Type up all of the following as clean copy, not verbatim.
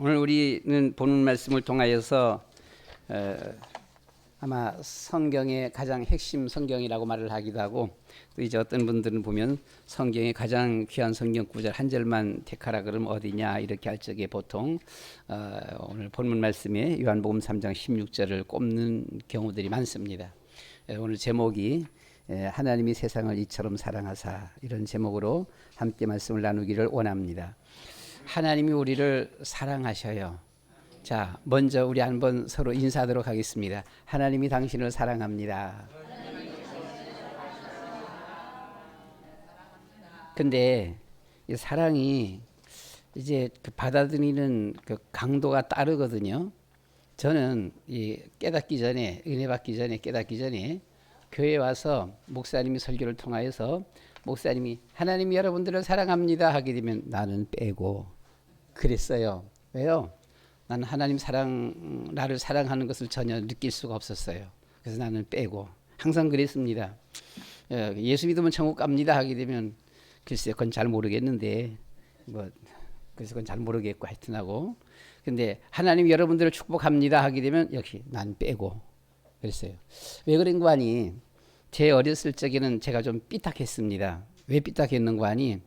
오늘 우리는 본문 말씀을 통하여서 아마 성경의 가장 핵심 성경이라고 말을 하기도 하고, 또 이제 어떤 분들은 보면 성경의 가장 귀한 성경 구절 한 절만 택하라 그러면 어디냐 이렇게 할 적에 보통 오늘 본문 말씀에 요한복음 3장 16절을 꼽는 경우들이 많습니다. 오늘 제목이 하나님이 세상을 이처럼 사랑하사, 이런 제목으로 함께 말씀을 나누기를 원합니다. 하나님이 우리를 사랑하셔요. 자, 먼저 우리 한번 서로 인사하도록 하겠습니다. 하나님이 당신을 사랑합니다. 근데 이 사랑이 이제 그 받아들이는 그 강도가 따르거든요. 저는 이 깨닫기 전에, 은혜 받기 전에, 깨닫기 전에 교회에 와서 목사님이 설교를 통하여서 목사님이 하나님이 여러분들을 사랑합니다 하게 되면 나는 빼고 그랬어요. 왜요? 나는 하나님 나를 사랑하는 것을 전혀 느낄 수가 없었어요. 그래서 나는 빼고 항상 그랬습니다. 예수 믿으면 천국 갑니다 하게 되면 글쎄 그건 잘 모르겠는데 그래서 그건 잘 모르겠고 하여튼하고, 근데 하나님이 여러분들을 축복합니다 하게 되면 역시 난 빼고 그랬어요. 왜 그런 거 아니? 제 어렸을 적에는 제가 좀 삐딱했습니다. 왜 삐딱했는가 하니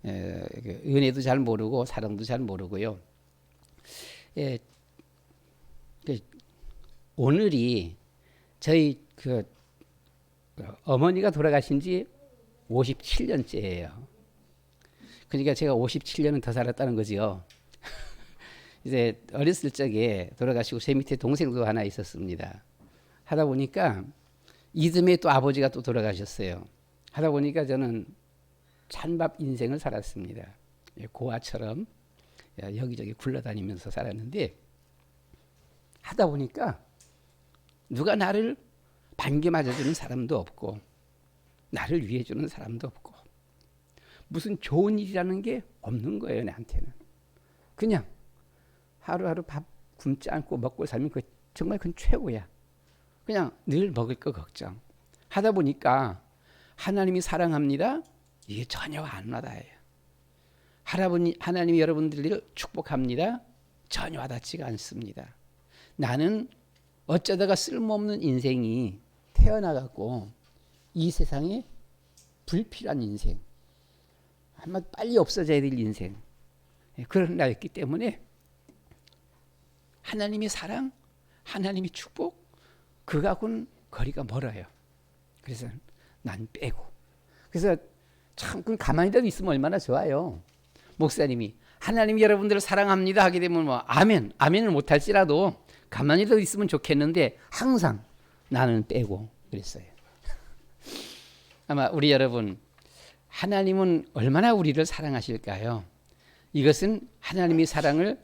은혜도 잘 모르고 사랑도 잘 모르고요. 오늘이 저희 어머니가 돌아가신 지 57년째예요. 그러니까 제가 57년은 더 살았다는 거죠. 이제 어렸을 적에 돌아가시고 제 밑에 동생도 하나 있었습니다. 하다 보니까 이듬해 또 아버지가 또 돌아가셨어요. 하다 보니까 저는 찬밥 인생을 살았습니다. 고아처럼 여기저기 굴러다니면서 살았는데, 하다 보니까 누가 나를 반겨 맞아주는 사람도 없고 나를 위해주는 사람도 없고 무슨 좋은 일이라는 게 없는 거예요. 나한테는 그냥 하루하루 밥 굶지 않고 먹고 살면 정말 그건 최고야. 그냥 늘 먹을 거 걱정 하다 보니까 하나님이 사랑합니다, 이게 전혀 안 와닿아요. 하나님이 여러분들을 축복합니다, 전혀 와닿지가 않습니다. 나는 어쩌다가 쓸모없는 인생이 태어나갖고 이 세상에 불필요한 인생, 아마 빨리 없어져야 될 인생, 그런 나였기 때문에 하나님의 사랑, 하나님의 축복, 그거하고는 거리가 멀어요. 그래서 난 빼고. 그래서 참 가만히라도 있으면 얼마나 좋아요. 목사님이 하나님이 여러분들을 사랑합니다 하게 되면 아멘을 못할지라도 가만히라도 있으면 좋겠는데 항상 나는 빼고 그랬어요. 아마 우리 여러분, 하나님은 얼마나 우리를 사랑하실까요? 이것은 하나님의 사랑을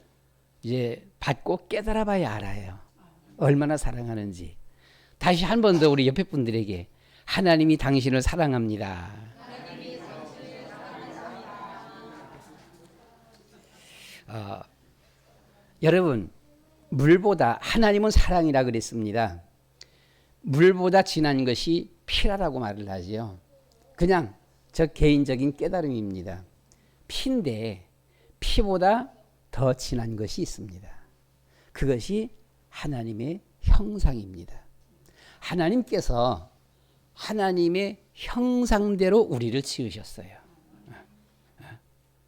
이제 받고 깨달아 봐야 알아요. 얼마나 사랑하는지. 다시 한 번 더 우리 옆에 분들에게 하나님이 당신을 사랑합니다. 여러분, 물보다, 하나님은 사랑이라 그랬습니다. 물보다 진한 것이 피라라고 말을 하죠. 그냥 저 개인적인 깨달음입니다. 피인데 피보다 더 진한 것이 있습니다. 그것이 하나님의 형상입니다. 하나님께서 하나님의 형상대로 우리를 지으셨어요.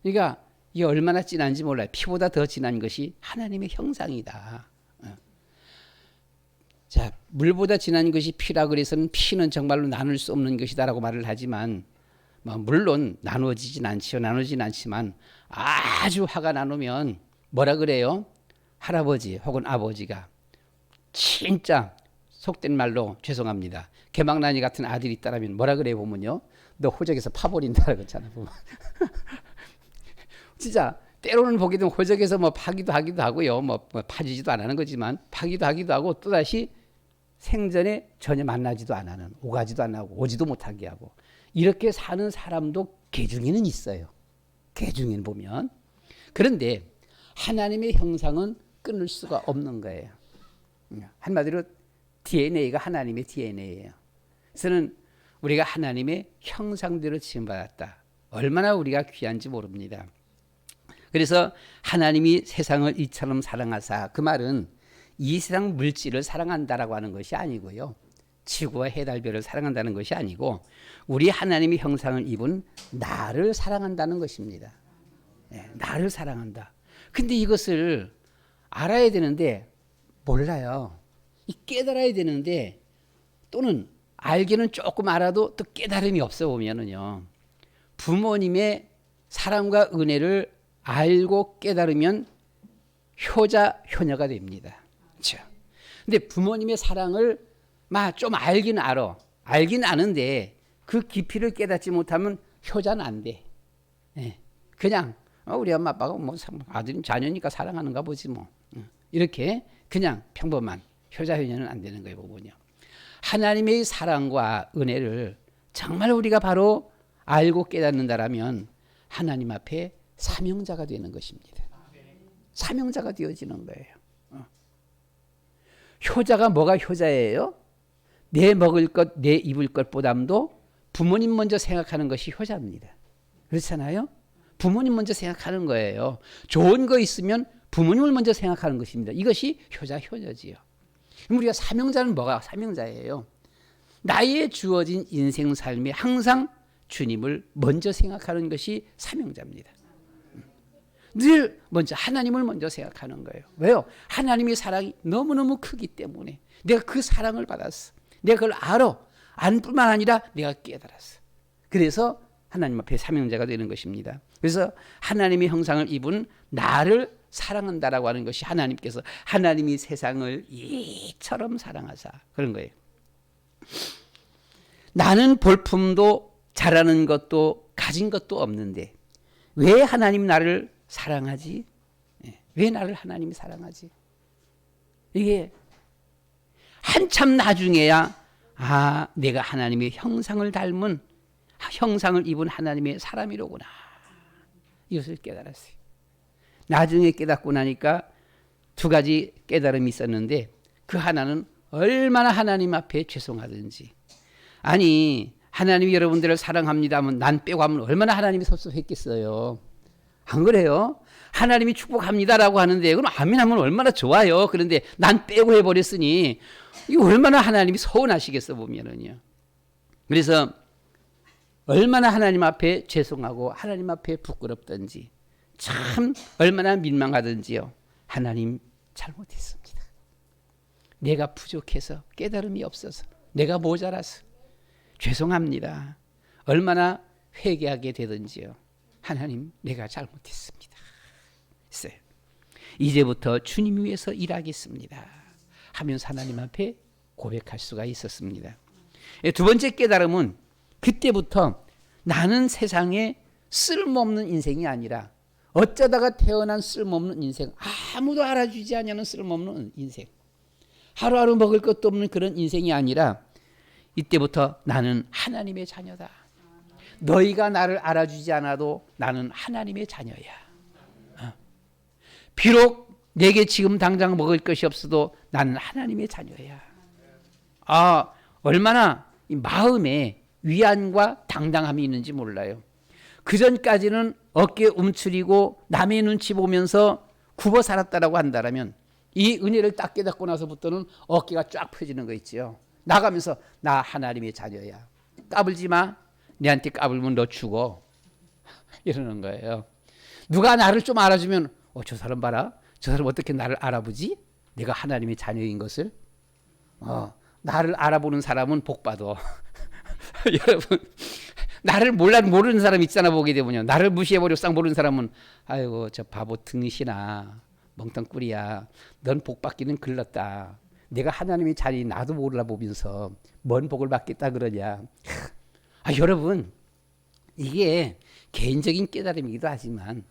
그러니까 이게 얼마나 진한지 몰라요. 피보다 더 진한 것이 하나님의 형상이다. 자, 물보다 진한 것이 피라 그래서는 피는 정말로 나눌 수 없는 것이다라고 말을 하지만, 물론 나누어지진 않지만 아주 화가 나누면 뭐라 그래요? 할아버지 혹은 아버지가 진짜 속된 말로 죄송합니다, 개망나니 같은 아들이 있다라면 뭐라 그래 보면요, 너 호적에서 파버린다라고 했잖아. 진짜 때로는 보게 되면 호적에서 파기도 하기도 하고요, 파지지도 안 하는 거지만 파기도 하기도 하고, 또다시 생전에 전혀 만나지도 안 하는, 오가지도 안 하고 오지도 못하게 하고, 이렇게 사는 사람도 개중에는 있어요. 개중에는 보면. 그런데 하나님의 형상은 끊을 수가 없는 거예요. 한마디로 DNA가 하나님의 DNA예요. 그래서 우리가 하나님의 형상대로 지음받았다. 얼마나 우리가 귀한지 모릅니다. 그래서 하나님이 세상을 이처럼 사랑하사, 그 말은 이 세상 물질을 사랑한다라고 하는 것이 아니고요. 지구와 해달별을 사랑한다는 것이 아니고 우리 하나님의 형상을 입은 나를 사랑한다는 것입니다. 네, 나를 사랑한다. 근데 이것을 알아야 되는데 몰라요. 깨달아야 되는데 또는 알기는 조금 알아도 또 깨달음이 없어 보면은요. 부모님의 사랑과 은혜를 알고 깨달으면 효자, 효녀가 됩니다. 그렇죠? 근데 부모님의 사랑을 좀 알긴 알아. 알긴 아는데 그 깊이를 깨닫지 못하면 효자는 안 돼. 네. 그냥 우리 엄마 아빠가 뭐 아들 자녀니까 사랑하는가 보지 뭐. 이렇게 그냥 평범한 효자, 효녀는 안 되는 거예요. 보면요. 하나님의 사랑과 은혜를 정말 우리가 바로 알고 깨닫는다라면 하나님 앞에 사명자가 되는 것입니다. 사명자가 되어지는 거예요. 효자가 뭐가 효자예요? 내 먹을 것, 내 입을 것보다도 부모님 먼저 생각하는 것이 효자입니다. 그렇잖아요? 부모님 먼저 생각하는 거예요. 좋은 거 있으면 부모님을 먼저 생각하는 것입니다. 이것이 효자, 효녀지요. 그럼 우리가 사명자는 뭐가 사명자예요? 나의 주어진 인생 삶에 항상 주님을 먼저 생각하는 것이 사명자입니다. 늘 먼저 하나님을 먼저 생각하는 거예요. 왜요? 하나님의 사랑이 너무너무 크기 때문에 내가 그 사랑을 받았어. 내가 그걸 알아. 안 뿐만 아니라 내가 깨달았어. 그래서 하나님 앞에 사명자가 되는 것입니다. 그래서 하나님의 형상을 입은 나를 사랑한다라고 하는 것이 하나님께서 하나님이 세상을 이처럼 사랑하사 그런 거예요. 나는 볼품도 잘하는 것도 가진 것도 없는데 왜 하나님 나를 사랑하지? 왜 나를 하나님이 사랑하지? 이게 한참 나중에야 내가 하나님의 형상을 닮은 형상을 입은 하나님의 사람이로구나. 이것을 깨달았어요. 나중에 깨닫고 나니까 두 가지 깨달음이 있었는데 그 하나는 얼마나 하나님 앞에 죄송하든지 아니 하나님이 여러분들을 사랑합니다 하면 난 빼고 하면 얼마나 하나님이 섭섭했겠어요. 안 그래요? 하나님이 축복합니다라고 하는데 그럼 아멘 하면 얼마나 좋아요. 그런데 난 빼고 해버렸으니 이거 얼마나 하나님이 서운하시겠어 보면은요. 그래서 얼마나 하나님 앞에 죄송하고 하나님 앞에 부끄럽든지 참 얼마나 민망하든지요. 하나님 잘못했습니다. 내가 부족해서 깨달음이 없어서 내가 모자라서 죄송합니다. 얼마나 회개하게 되든지요. 하나님 내가 잘못했습니다. 이제부터 주님 위해서 일하겠습니다. 하면서 하나님 앞에 고백할 수가 있었습니다. 두 번째 깨달음은 그때부터 나는 세상에 쓸모없는 인생이 아니라 어쩌다가 태어난 쓸모없는 인생, 아무도 알아주지 않는 쓸모없는 인생, 하루하루 먹을 것도 없는 그런 인생이 아니라 이때부터 나는 하나님의 자녀다. 너희가 나를 알아주지 않아도 나는 하나님의 자녀야. 비록 내게 지금 당장 먹을 것이 없어도 나는 하나님의 자녀야. 얼마나 이 마음에 위안과 당당함이 있는지 몰라요. 그 전까지는 어깨 움츠리고 남의 눈치 보면서 굽어 살았다라고 한다면 이 은혜를 딱 깨닫고 나서부터는 어깨가 쫙 펴지는 거 있죠. 나가면서 나 하나님의 자녀야. 까불지 마. 내한테 까불면 너 죽어. 이러는 거예요. 누가 나를 좀 알아주면 저 사람 봐라. 저 사람 어떻게 나를 알아보지? 내가 하나님의 자녀인 것을. 나를 알아보는 사람은 복 받아. 여러분 나를 모르는 사람 있잖아. 보게 되면요. 나를 무시해버리고 싹 모르는 사람은 아이고 저 바보 등신아 멍텅꾸리야. 넌 복 받기는 글렀다. 내가 하나님의 자녀인 나도 몰라보면서 뭔 복을 받겠다 그러냐. 여러분 이게 개인적인 깨달음이기도 하지만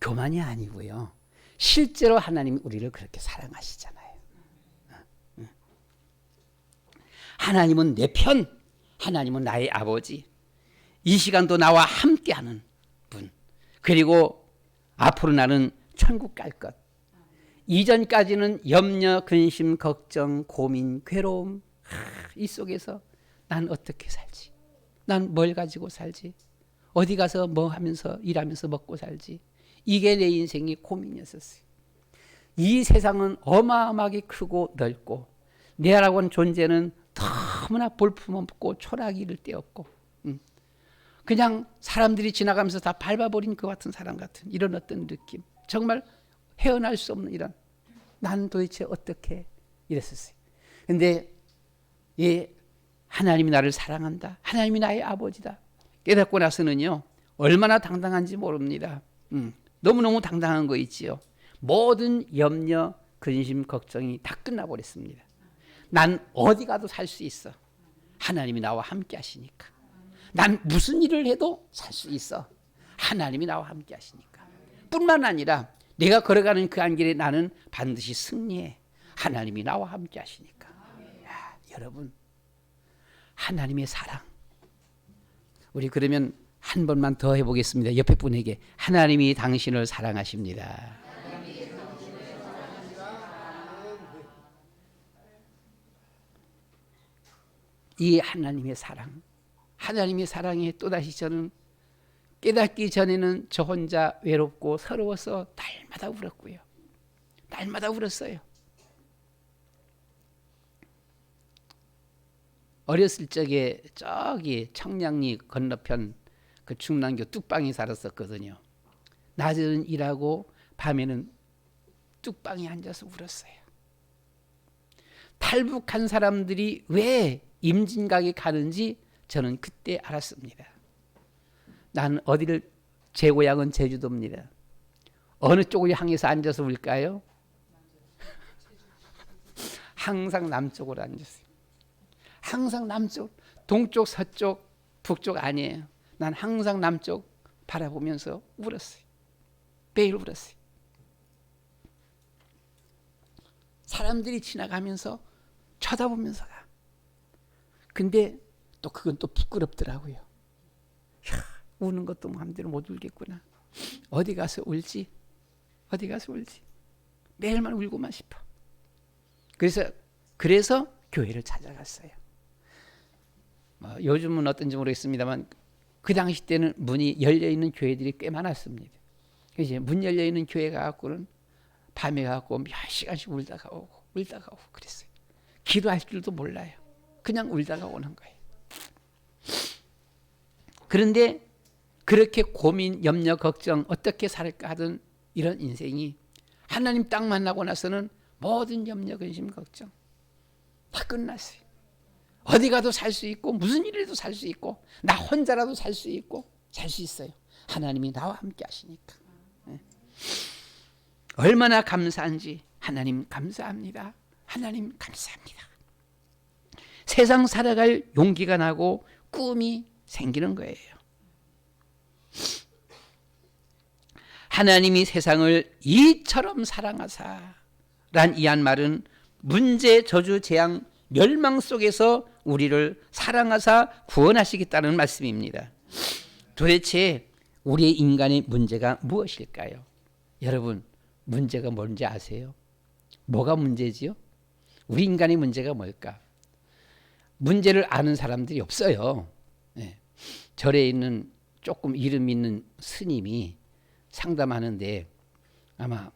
교만이 아니고요. 실제로 하나님이 우리를 그렇게 사랑하시잖아요. 하나님은 내 편, 하나님은 나의 아버지. 이 시간도 나와 함께하는 분. 그리고 앞으로 나는 천국 갈 것. 이전까지는 염려, 근심, 걱정, 고민, 괴로움. 이 속에서 난 어떻게 살지? 난 뭘 가지고 살지? 어디 가서 뭐 하면서 일하면서 먹고 살지? 이게 내 인생의 고민이었어요. 이 세상은 어마어마하게 크고 넓고 내라고 하는 존재는 너무나 볼품없고 초라하기를 떼었고 그냥 사람들이 지나가면서 다 밟아버린 것 같은 사람 같은 이런 어떤 느낌, 정말 헤어날 수 없는 이런, 난 도대체 어떻게 이랬었어요. 근데 하나님이 나를 사랑한다, 하나님이 나의 아버지다 깨닫고 나서는요 얼마나 당당한지 모릅니다. 너무너무 당당한 거 있지요. 모든 염려, 근심, 걱정이 다 끝나버렸습니다. 난 어디 가도 살 수 있어. 하나님이 나와 함께 하시니까. 난 무슨 일을 해도 살 수 있어. 하나님이 나와 함께 하시니까. 뿐만 아니라 내가 걸어가는 그 안길에 나는 반드시 승리해. 하나님이 나와 함께 하시니까. 야, 여러분, 하나님의 사랑. 우리 그러면 한 번만 더 해보겠습니다. 옆에 분에게 하나님이 당신을 사랑하십니다. 이 하나님의 사랑, 하나님의 사랑에 또다시 저는 깨닫기 전에는 저 혼자 외롭고 서러워서 날마다 울었고요. 날마다 울었어요. 어렸을 적에 저기 청량리 건너편 그 중랑교 뚝방에 살았었거든요. 낮에는 일하고 밤에는 뚝방에 앉아서 울었어요. 탈북한 사람들이 왜 임진각에 가는지 저는 그때 알았습니다. 난 어디를, 제 고향은 제주도입니다. 어느 쪽을 향해서 앉아서 울까요? 항상 남쪽으로 앉았어요. 항상 남쪽, 동쪽, 서쪽, 북쪽 아니에요. 난 항상 남쪽 바라보면서 울었어요. 매일 울었어요. 사람들이 지나가면서 쳐다보면서 가. 근데 또 그건 또 부끄럽더라고요. 야, 우는 것도 마음대로 못 울겠구나. 어디 가서 울지? 어디 가서 울지? 매일만 울고만 싶어. 그래서 교회를 찾아갔어요. 요즘은 어떤지 모르겠습니다만 그 당시 때는 문이 열려있는 교회들이 꽤 많았습니다. 이제 문 열려있는 교회 가갖고는 밤에 가갖고 몇 시간씩 울다가 오고 그랬어요. 기도할 줄도 몰라요. 그냥 울다가 오는 거예요. 그런데 그렇게 고민, 염려, 걱정 어떻게 살까 하던 이런 인생이 하나님 딱 만나고 나서는 모든 염려, 근심, 걱정 다 끝났어요. 어디 가도 살 수 있고 무슨 일에도 살 수 있고 나 혼자라도 살 수 있고 살 수 있어요. 하나님이 나와 함께 하시니까. 얼마나 감사한지 하나님 감사합니다. 하나님 감사합니다. 세상 살아갈 용기가 나고 꿈이 생기는 거예요. 하나님이 세상을 이처럼 사랑하사 란 이 한 말은 문제, 저주, 재앙, 멸망 속에서 우리를 사랑하사 구원하시겠다는 말씀입니다. 도대체 우리의 인간의 문제가 무엇일까요? 여러분, 문제가 뭔지 아세요? 뭐가 문제지요? 우리 인간의 문제가 뭘까? 문제를 아는 사람들이 없어요. 네. 절에 있는 조금 이름 있는 스님이 상담하는데 아마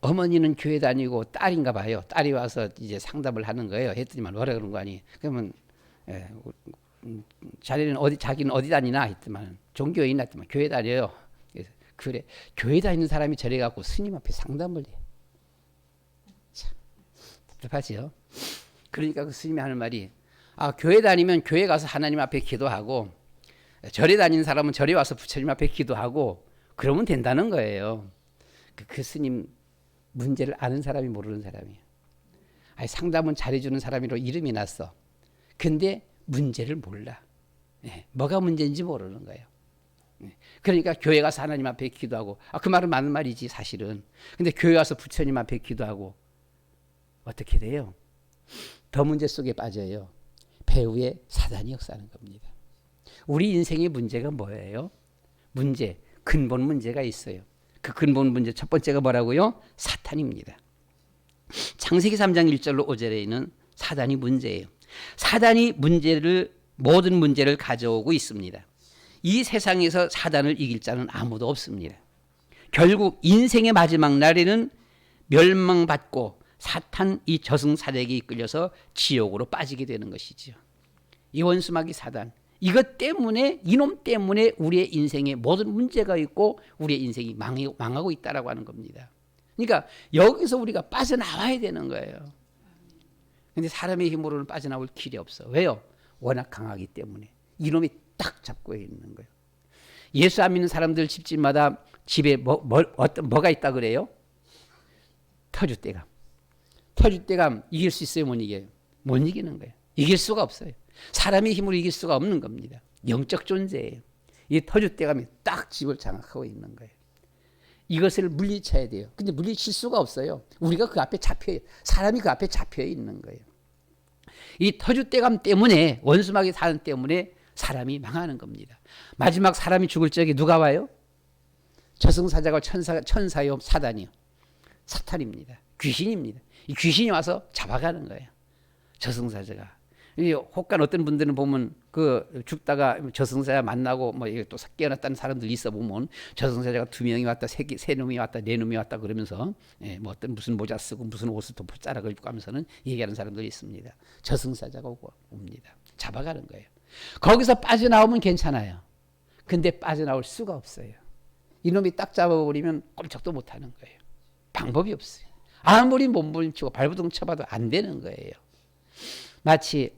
어머니는 교회 다니고 딸인가 봐요. 딸이 와서 이제 상담을 하는 거예요. 했더니만 뭐라 그런 거 아니. 그러면 자기는 어디 다니나 했더만 종교에 있나 했더만 교회 다녀요. 그래서 그래, 교회 다니는 사람이 저래 갖고 스님 앞에 상담을 해. 참 답답하지요. 그러니까 그 스님이 하는 말이 교회 다니면 교회 가서 하나님 앞에 기도하고 절에 다니는 사람은 절에 와서 부처님 앞에 기도하고 그러면 된다는 거예요. 그 스님 문제를 아는 사람이 모르는 사람이에요. 상담은 잘해주는 사람으로 이름이 났어. 근데 문제를 몰라. 뭐가 문제인지 모르는 거예요. 그러니까 교회 가서 하나님 앞에 기도하고 그 말은 맞는 말이지 사실은. 근데 교회 와서 부처님 앞에 기도하고 어떻게 돼요? 더 문제 속에 빠져요. 배후에 사단이 역사하는 겁니다. 우리 인생의 문제가 뭐예요? 근본 문제가 있어요. 그 근본 문제 첫 번째가 뭐라고요? 사탄입니다. 창세기 3장 1절로 5절에 있는 사단이 문제예요. 사단이 모든 문제를 가져오고 있습니다. 이 세상에서 사단을 이길 자는 아무도 없습니다. 결국 인생의 마지막 날에는 멸망받고 사탄 이 저승사자에게 이끌려서 지옥으로 빠지게 되는 것이죠. 이 원수마귀 사단, 이것 때문에, 이놈 때문에 우리의 인생에 모든 문제가 있고 우리의 인생이 망하고 있다라고 하는 겁니다. 그러니까 여기서 우리가 빠져나와야 되는 거예요. 근데 사람의 힘으로는 빠져나올 길이 없어. 왜요? 워낙 강하기 때문에. 이놈이 딱 잡고 있는 거예요. 예수 안 믿는 사람들 집집마다 집에 뭐가 있다 그래요? 터줏대감. 터줏대감 이길 수 있어요? 못 이겨요? 못 이기는 거예요. 이길 수가 없어요. 사람의 힘으로 이길 수가 없는 겁니다. 영적 존재예요. 이 터줏대감이 딱 집을 장악하고 있는 거예요. 이것을 물리쳐야 돼요. 근데 물리칠 수가 없어요. 우리가 그 앞에 잡혀요. 사람이 그 앞에 잡혀 있는 거예요. 이 터줏대감 때문에, 원수마귀 사단 때문에 사람이 망하는 겁니다. 마지막 사람이 죽을 적에 누가 와요? 저승사자가 천사요, 사단이요. 사탄입니다. 귀신입니다. 이 귀신이 와서 잡아가는 거예요. 저승사자가. 혹간 어떤 분들은 보면 그 죽다가 저승사자 만나고 뭐 또 깨어났다는 사람들 있어 보면 저승사자가 2명이 왔다, 3놈이 왔다, 4놈이 왔다 그러면서 뭐 어떤 무슨 모자 쓰고 무슨 옷을 덮고 짜락을 입고 하면서는 얘기하는 사람들이 있습니다. 저승사자가 옵니다. 잡아가는 거예요. 거기서 빠져나오면 괜찮아요. 근데 빠져나올 수가 없어요. 이놈이 딱 잡아버리면 꼼짝도 못하는 거예요. 방법이 없어요. 아무리 몸부림치고 발부둥 쳐봐도 안 되는 거예요. 마치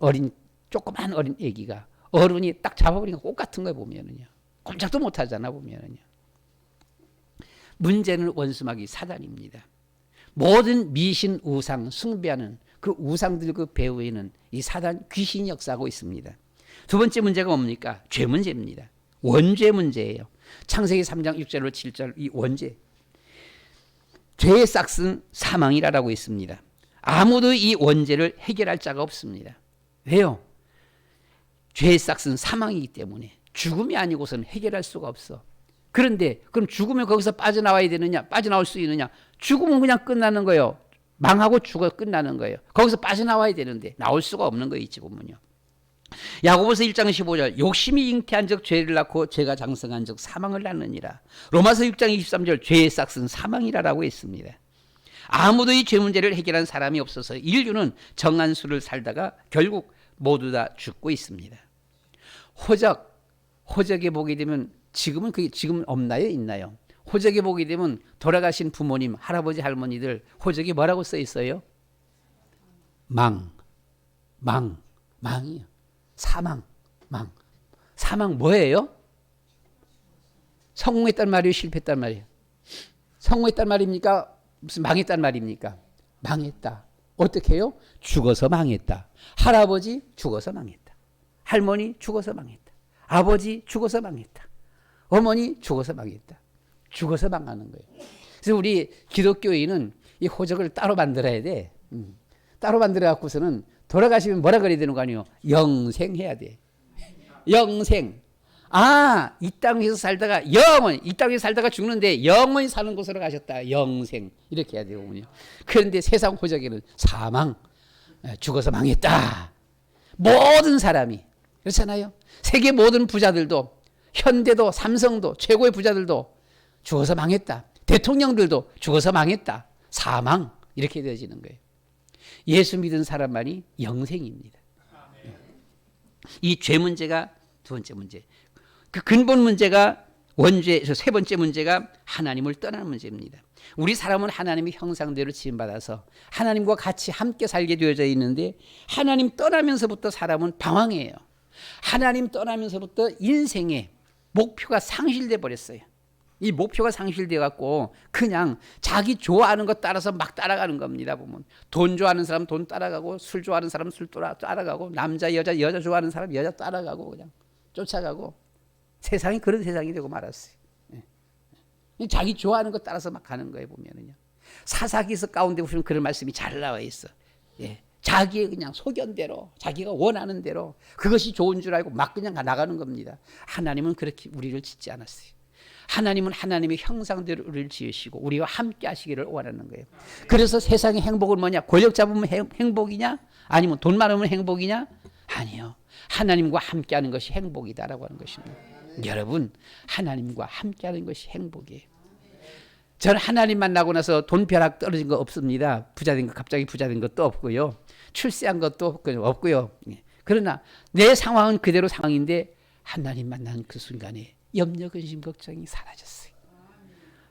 조그만 어린 애기가 어른이 딱 잡아버리니까 꽃 같은 거 보면은요. 꼼짝도 못하잖아 보면은요. 문제는 원수마귀 사단입니다. 모든 미신 우상 숭배하는 그 우상들 그 배후에는 이 사단 귀신이 역사하고 있습니다. 두 번째 문제가 뭡니까? 죄 문제입니다. 원죄 문제예요. 창세기 3장 6절로 7절 이 원죄. 죄의 싹은 사망이라고 있습니다. 아무도 이 원죄를 해결할 자가 없습니다. 왜요? 죄의 싹은 사망이기 때문에 죽음이 아니고서는 해결할 수가 없어. 그런데 그럼 죽으면 거기서 빠져나와야 되느냐? 빠져나올 수 있느냐? 죽으면 그냥 끝나는 거예요. 망하고 죽어 끝나는 거예요. 거기서 빠져나와야 되는데 나올 수가 없는 거 있지 보면요. 야고보서 1장 15절 욕심이 잉태한 적 죄를 낳고 죄가 장성한 적 사망을 낳느니라. 로마서 6장 23절 죄의 싹은 사망이라고 했습니다. 아무도 이 죄 문제를 해결한 사람이 없어서 인류는 정한 수를 살다가 결국 모두 다 죽고 있습니다. 호적에 보게 되면 지금은 없나요? 있나요? 호적에 보게 되면 돌아가신 부모님, 할아버지, 할머니들 호적에 뭐라고 써 있어요? 망이요. 사망. 사망 뭐예요? 성공했단 말이에요? 실패했단 말이에요? 성공했단 말입니까? 무슨 망했단 말입니까? 망했다. 어떻게 해요? 죽어서 망했다. 할아버지 죽어서 망했다. 할머니 죽어서 망했다. 아버지 죽어서 망했다. 어머니 죽어서 망했다. 죽어서 망하는 거예요. 그래서 우리 기독교인은 이 호적을 따로 만들어야 돼. 따로 만들어 갖고서는 돌아가시면 뭐라 그래야 되는 거 아니에요? 영생해야 돼. 영생. 이 땅에서 살다가 이 땅에서 살다가 죽는데 영원히 사는 곳으로 가셨다. 영생. 이렇게 해야 되거든요. 그런데 세상 호적에는 사망. 죽어서 망했다. 모든 사람이. 그렇잖아요. 세계 모든 부자들도 현대도 삼성도 최고의 부자들도 죽어서 망했다. 대통령들도 죽어서 망했다. 사망. 이렇게 되어지는 거예요. 예수 믿은 사람만이 영생입니다. 이 죄 문제가 두 번째 문제. 그 근본 문제가 원죄에서 세 번째 문제가 하나님을 떠나는 문제입니다. 우리 사람은 하나님의 형상대로 지음받아서 하나님과 같이 함께 살게 되어져 있는데 하나님 떠나면서부터 사람은 방황해요. 하나님 떠나면서부터 인생의 목표가 상실돼 버렸어요. 이 목표가 상실돼 갖고 그냥 자기 좋아하는 것 따라서 막 따라가는 겁니다. 보면 돈 좋아하는 사람 돈 따라가고 술 좋아하는 사람 술 따라가고 남자 여자 좋아하는 사람 여자 따라가고 그냥 쫓아가고 세상이 그런 세상이 되고 말았어요. 자기 좋아하는 것 따라서 막 가는 거예요. 보면은요. 사사기서 가운데 보시면 그런 말씀이 잘 나와 있어. 자기의 그냥 소견대로 자기가 원하는 대로 그것이 좋은 줄 알고 막 그냥 나가는 겁니다. 하나님은 그렇게 우리를 짓지 않았어요. 하나님은 하나님의 형상대로 우리를 지으시고 우리와 함께 하시기를 원하는 거예요. 그래서 세상의 행복은 뭐냐? 권력 잡으면 행복이냐? 아니면 돈 많으면 행복이냐? 아니요. 하나님과 함께하는 것이 행복이다라고 하는 것입니다. 여러분, 하나님과 함께하는 것이 행복이에요. 전 하나님 만나고 나서 돈 벼락 떨어진 거 없습니다. 부자 된 거, 갑자기 부자 된 것도 없고요. 출세한 것도 없고요. 그러나 내 상황은 그대로 상황인데 하나님 만난 그 순간에 염려, 근심, 걱정이 사라졌어요.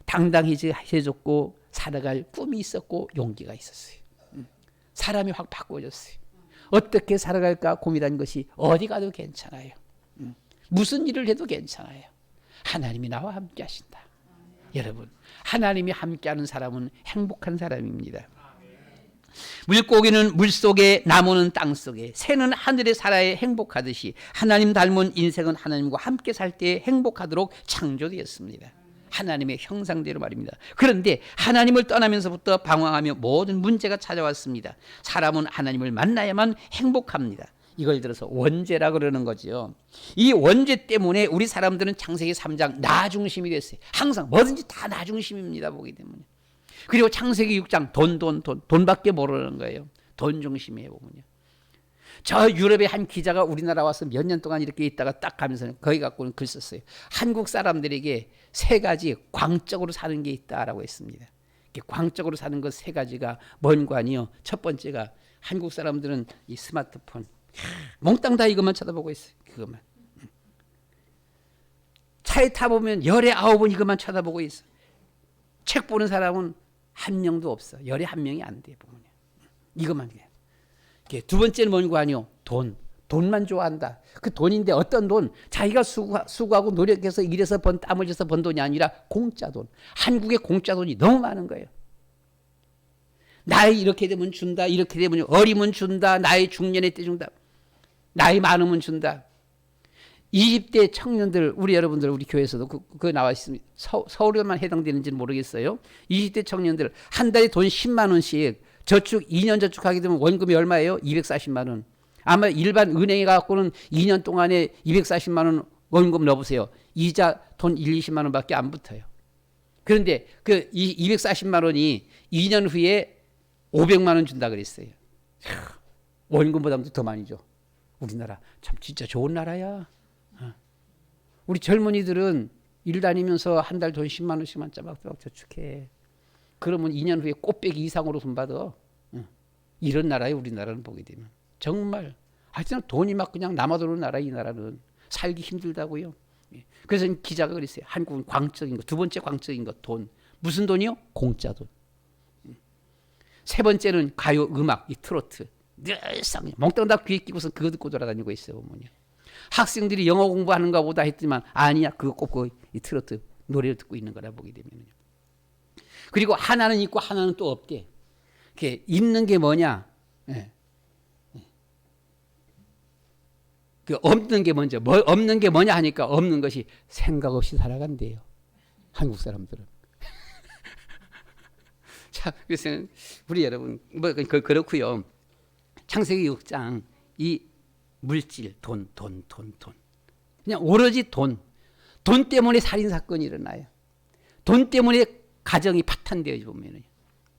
당당해졌고 살아갈 꿈이 있었고 용기가 있었어요. 사람이 확 바꿔졌어요. 어떻게 살아갈까 고민한 것이 어디 가도 괜찮아요. 무슨 일을 해도 괜찮아요. 하나님이 나와 함께 하신다. 여러분, 하나님이 함께하는 사람은 행복한 사람입니다. 물고기는 물속에, 나무는 땅속에, 새는 하늘에 살아야 행복하듯이 하나님 닮은 인생은 하나님과 함께 살 때 행복하도록 창조되었습니다. 하나님의 형상대로 말입니다. 그런데 하나님을 떠나면서부터 방황하며 모든 문제가 찾아왔습니다. 사람은 하나님을 만나야만 행복합니다. 이걸 들어서 원죄라 그러는 거죠. 이 원죄 때문에 우리 사람들은 창세기 3장 나 중심이 됐어요. 항상 뭐든지 다 나 중심입니다. 보기 때문에. 그리고 창세기 6장 돈밖에 모르는 거예요. 돈 중심이에요. 보면요. 저 유럽의 한 기자가 우리나라 와서 몇 년 동안 이렇게 있다가 딱 가면서 거기 갖고는 글 썼어요. 한국 사람들에게 세 가지 광적으로 사는 게 있다라고 했습니다. 광적으로 사는 것 세 가지가 뭔관이요? 첫 번째가 한국 사람들은 이 스마트폰 몽땅 다 이것만 쳐다보고 있어요. 그것만. 차에 타보면 열에 9번 이것만 쳐다보고 있어. 책 보는 사람은 한 명도 없어. 열에 한 명이 안 돼. 보면 이것만 해. 두 번째는 뭔 거 아니요? 돈만 좋아한다. 그 돈인데 어떤 돈? 자기가 수고하고 노력해서 일해서 번 땀을 져서 번 돈이 아니라 공짜 돈. 한국에 공짜 돈이 너무 많은 거예요. 나이 이렇게 되면 준다. 이렇게 되면 어리면 준다. 나이 중년에 때 준다. 나이 많으면 준다. 20대 청년들, 우리 여러분들, 우리 교회에서도 그거 나와 있습니다. 서울에만 해당되는지는 모르겠어요. 20대 청년들 한 달에 돈 10만 원씩 저축 2년 저축하게 되면 원금이 얼마예요? 240만 원. 아마 일반 은행에 갖고는 2년 동안에 240만 원 원금 넣어보세요. 이자 돈 1, 20만 원밖에 안 붙어요. 그런데 그 240만 원이 2년 후에 500만 원 준다 그랬어요. 원금보다도 더 많이 줘. 우리나라 참 진짜 좋은 나라야. 우리 젊은이들은 일 다니면서 한 달 돈 10만 원씩만 짜박짜박 저축해. 그러면 2년 후에 꽃배기 이상으로 돈 받아. 이런 나라에 우리나라는 보게 되면 정말 하여튼 돈이 막 그냥 남아도는 나라. 이 나라는 살기 힘들다고요. 그래서 기자가 그랬어요. 한국은 광적인 거. 두 번째 광적인 거 돈. 무슨 돈이요? 공짜 돈. 세 번째는 가요, 음악, 이 트로트. 늘상 몽땅 다 귀에 끼고서 그거 듣고 돌아다니고 있어요. 보면요. 학생들이 영어 공부하는가 보다 했지만 아니야. 그거 꼽고 이 트로트 노래를 듣고 있는 거라 보게 되면요. 그리고 하나는 있고 하나는 또 없대. 이렇게 있는 게 뭐냐? 그 없는 게 먼저, 없는 게 뭐냐 하니까 없는 것이 생각 없이 살아간대요. 한국 사람들은. 자, 그래서 우리 여러분, 그렇고요. 창세기 6장 이 물질, 돈. 그냥 오로지 돈. 돈 때문에 살인 사건이 일어나요. 돈 때문에 가정이 파탄되어 보면은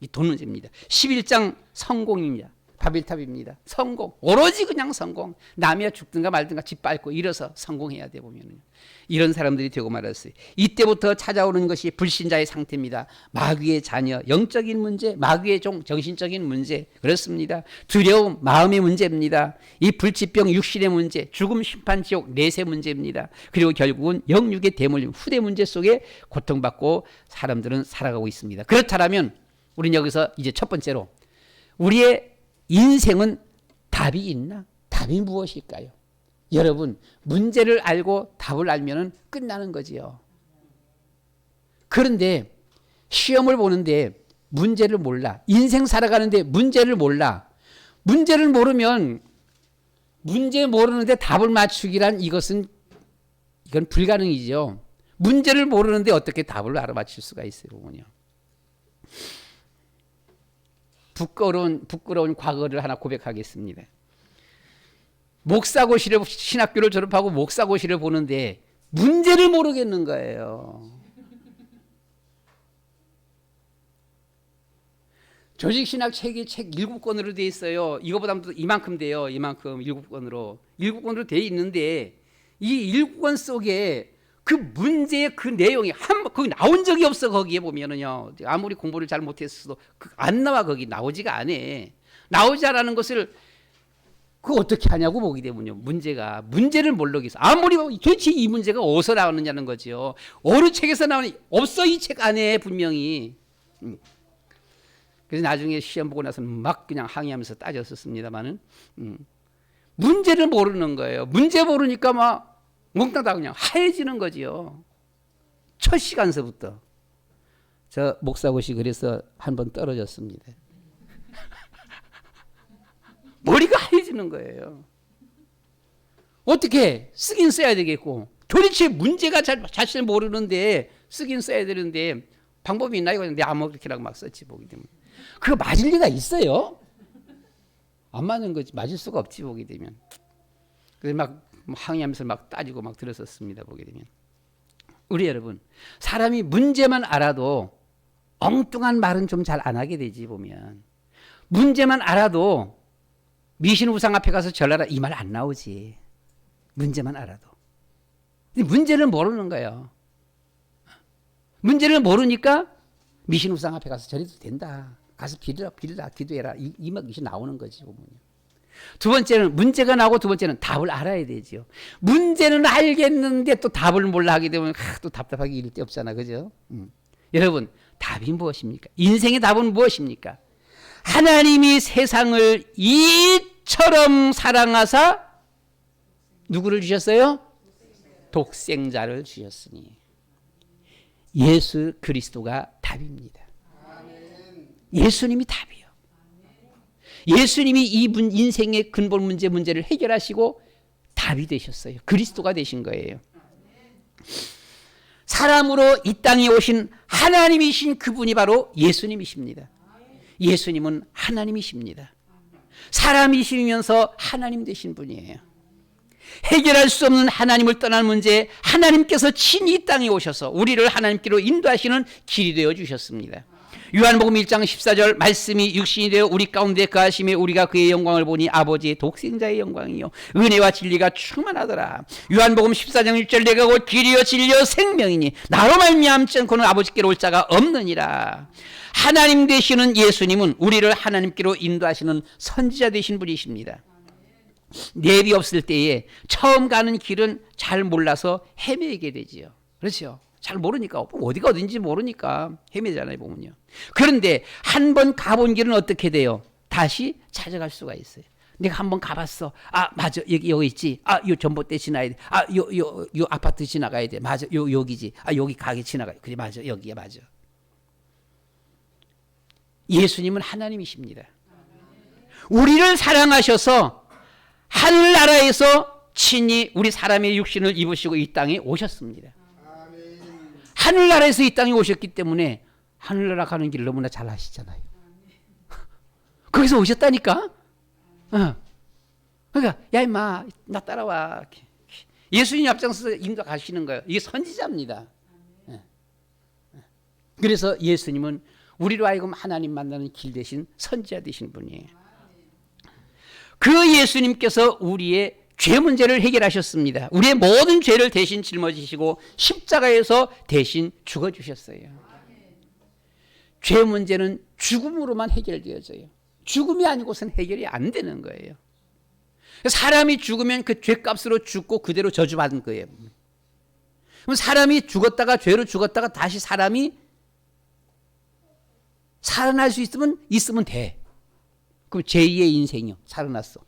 이 돈 문제입니다. 11장 성공입니다. 바벨탑입니다. 성공. 오로지 그냥 성공. 남이야 죽든가 말든가 집 밟고 일어서 성공해야 돼 보면은. 이런 사람들이 되고 말았어요. 이때부터 찾아오는 것이 불신자의 상태입니다. 마귀의 자녀, 영적인 문제, 마귀의 종, 정신적인 문제. 그렇습니다. 두려움, 마음의 문제입니다. 이 불치병, 육신의 문제, 죽음, 심판, 지옥, 내세 문제입니다. 그리고 결국은 영육의 대물림, 후대 문제 속에 고통받고 사람들은 살아가고 있습니다. 그렇다면 우리는 여기서 이제 첫 번째로 우리의 인생은 답이 있나? 답이 무엇일까요? 여러분, 문제를 알고 답을 알면 끝나는 거지요. 그런데 시험을 보는데 문제를 몰라. 인생 살아가는데 문제를 몰라. 문제를 모르면 문제 모르는데 답을 맞추기란 이건 불가능이죠. 문제를 모르는데 어떻게 답을 알아맞힐 수가 있어요. 보면요. 부끄러운 과거를 하나 고백하겠습니다. 목사고시를 신학교를 졸업하고 목사고시를 보는데 문제를 모르겠는 거예요. 조직신학 책이 책 7권으로 돼 있어요. 이거보다도 이만큼 돼요. 이만큼 7권으로. 7권으로 돼 있는데 이 7권 속에 그 문제의 그 내용이 거기 나온 적이 없어. 거기에 보면은요, 아무리 공부를 잘 못했어도 안 나와. 거기 나오지가 않아. 나오지 않는 것을 그 어떻게 하냐고 보게 되면요, 문제를 모르겠어. 아무리 도대체 이 문제가 어디서 나오느냐는 거죠. 어느 책에서 나오니 없어. 이 책 안에 분명히. 그래서 나중에 시험 보고 나서 막 그냥 항의하면서 따졌었습니다만은 문제를 모르는 거예요. 문제 모르니까 막 몽땅 다 그냥 하얘지는 거지요. 첫 시간서부터. 저 목사고시 그래서 한 번 떨어졌습니다. 머리가 하얘지는 거예요. 어떻게 쓰긴 써야 되겠고, 도대체 문제가 자신을 모르는데 쓰긴 써야 되는데 방법이 있나 이거. 내 아무렇게라고 막 썼지 보기 때문에. 그거 맞을 리가 있어요? 안 맞는 거지. 맞을 수가 없지 보게 되면. 그래서 막 항의하면서 막 따지고 막 들었었습니다 보게 되면. 우리 여러분, 사람이 문제만 알아도 엉뚱한 말은 좀 잘 안 하게 되지 보면. 문제만 알아도 미신 우상 앞에 가서 절하라 이 말 안 나오지. 문제만 알아도. 문제를 모르는 거예요. 문제를 모르니까 미신 우상 앞에 가서 절해도 된다. 가서 빌라 기도해라. 이 말이 나오는 거지 보면요. 두 번째는 문제가 나오고, 두 번째는 답을 알아야 되죠. 문제는 알겠는데 또 답을 몰라 하게 되면 또 답답하게 이를 데 없잖아, 그죠? 여러분, 답이 무엇입니까? 인생의 답은 무엇입니까? 하나님이 세상을 이처럼 사랑하사 누구를 주셨어요? 독생자를 주셨으니 예수 그리스도가 답입니다. 예수님이 답이요. 예수님이 이 인생의 근본 문제를 해결하시고 답이 되셨어요. 그리스도가 되신 거예요. 사람으로 이 땅에 오신 하나님이신 그분이 바로 예수님이십니다. 예수님은 하나님이십니다. 사람이시면서 하나님 되신 분이에요. 해결할 수 없는 하나님을 떠난 문제에 하나님께서 친히 이 땅에 오셔서 우리를 하나님께로 인도하시는 길이 되어 주셨습니다. 요한복음 1장 14절 말씀이 육신이 되어 우리 가운데 거하심에 우리가 그의 영광을 보니 아버지의 독생자의 영광이요 은혜와 진리가 충만하더라. 요한복음 14장 1절 내가 곧 길이요 진리요 생명이니 나로 말미암지 않고는 아버지께로 올 자가 없느니라. 하나님 되시는 예수님은 우리를 하나님께로 인도하시는 선지자 되신 분이십니다. 내비 없을 때에 처음 가는 길은 잘 몰라서 헤매게 되지요. 그렇죠? 잘 모르니까 어디가 어딘지 모르니까 헤매잖아요 보면요. 그런데 한 번 가본 길은 어떻게 돼요? 다시 찾아갈 수가 있어요. 내가 한 번 가봤어. 아 맞아 여기 있지. 아 요 전봇대 지나야 돼. 아 요 아파트 지나가야 돼. 맞아 여기지. 아 여기 가게 지나가야 돼. 그래 맞아 여기야 맞아. 예수님은 하나님이십니다. 우리를 사랑하셔서 하늘나라에서 친히 우리 사람의 육신을 입으시고 이 땅에 오셨습니다. 하늘나라에서 이 땅에 오셨기 때문에 하늘나라 가는 길 너무나 잘 아시잖아요. 거기서 오셨다니까. 그러니까 야 임마 나 따라와. 예수님 앞장서서 인도 가시는 거예요. 이게 선지자입니다. 그래서 예수님은 우리로 하여금 하나님 만나는 길 대신 선지자 되신 분이에요. 그 예수님께서 우리의 죄 문제를 해결하셨습니다. 우리의 모든 죄를 대신 짊어지시고 십자가에서 대신 죽어주셨어요. 죄 문제는 죽음으로만 해결되어져요. 죽음이 아니고선 해결이 안 되는 거예요. 사람이 죽으면 그 죄값으로 죽고 그대로 저주받은 거예요. 그럼 사람이 죽었다가 죄로 죽었다가 다시 사람이 살아날 수 있으면 돼. 그럼 제2의 인생이요. 살아났어.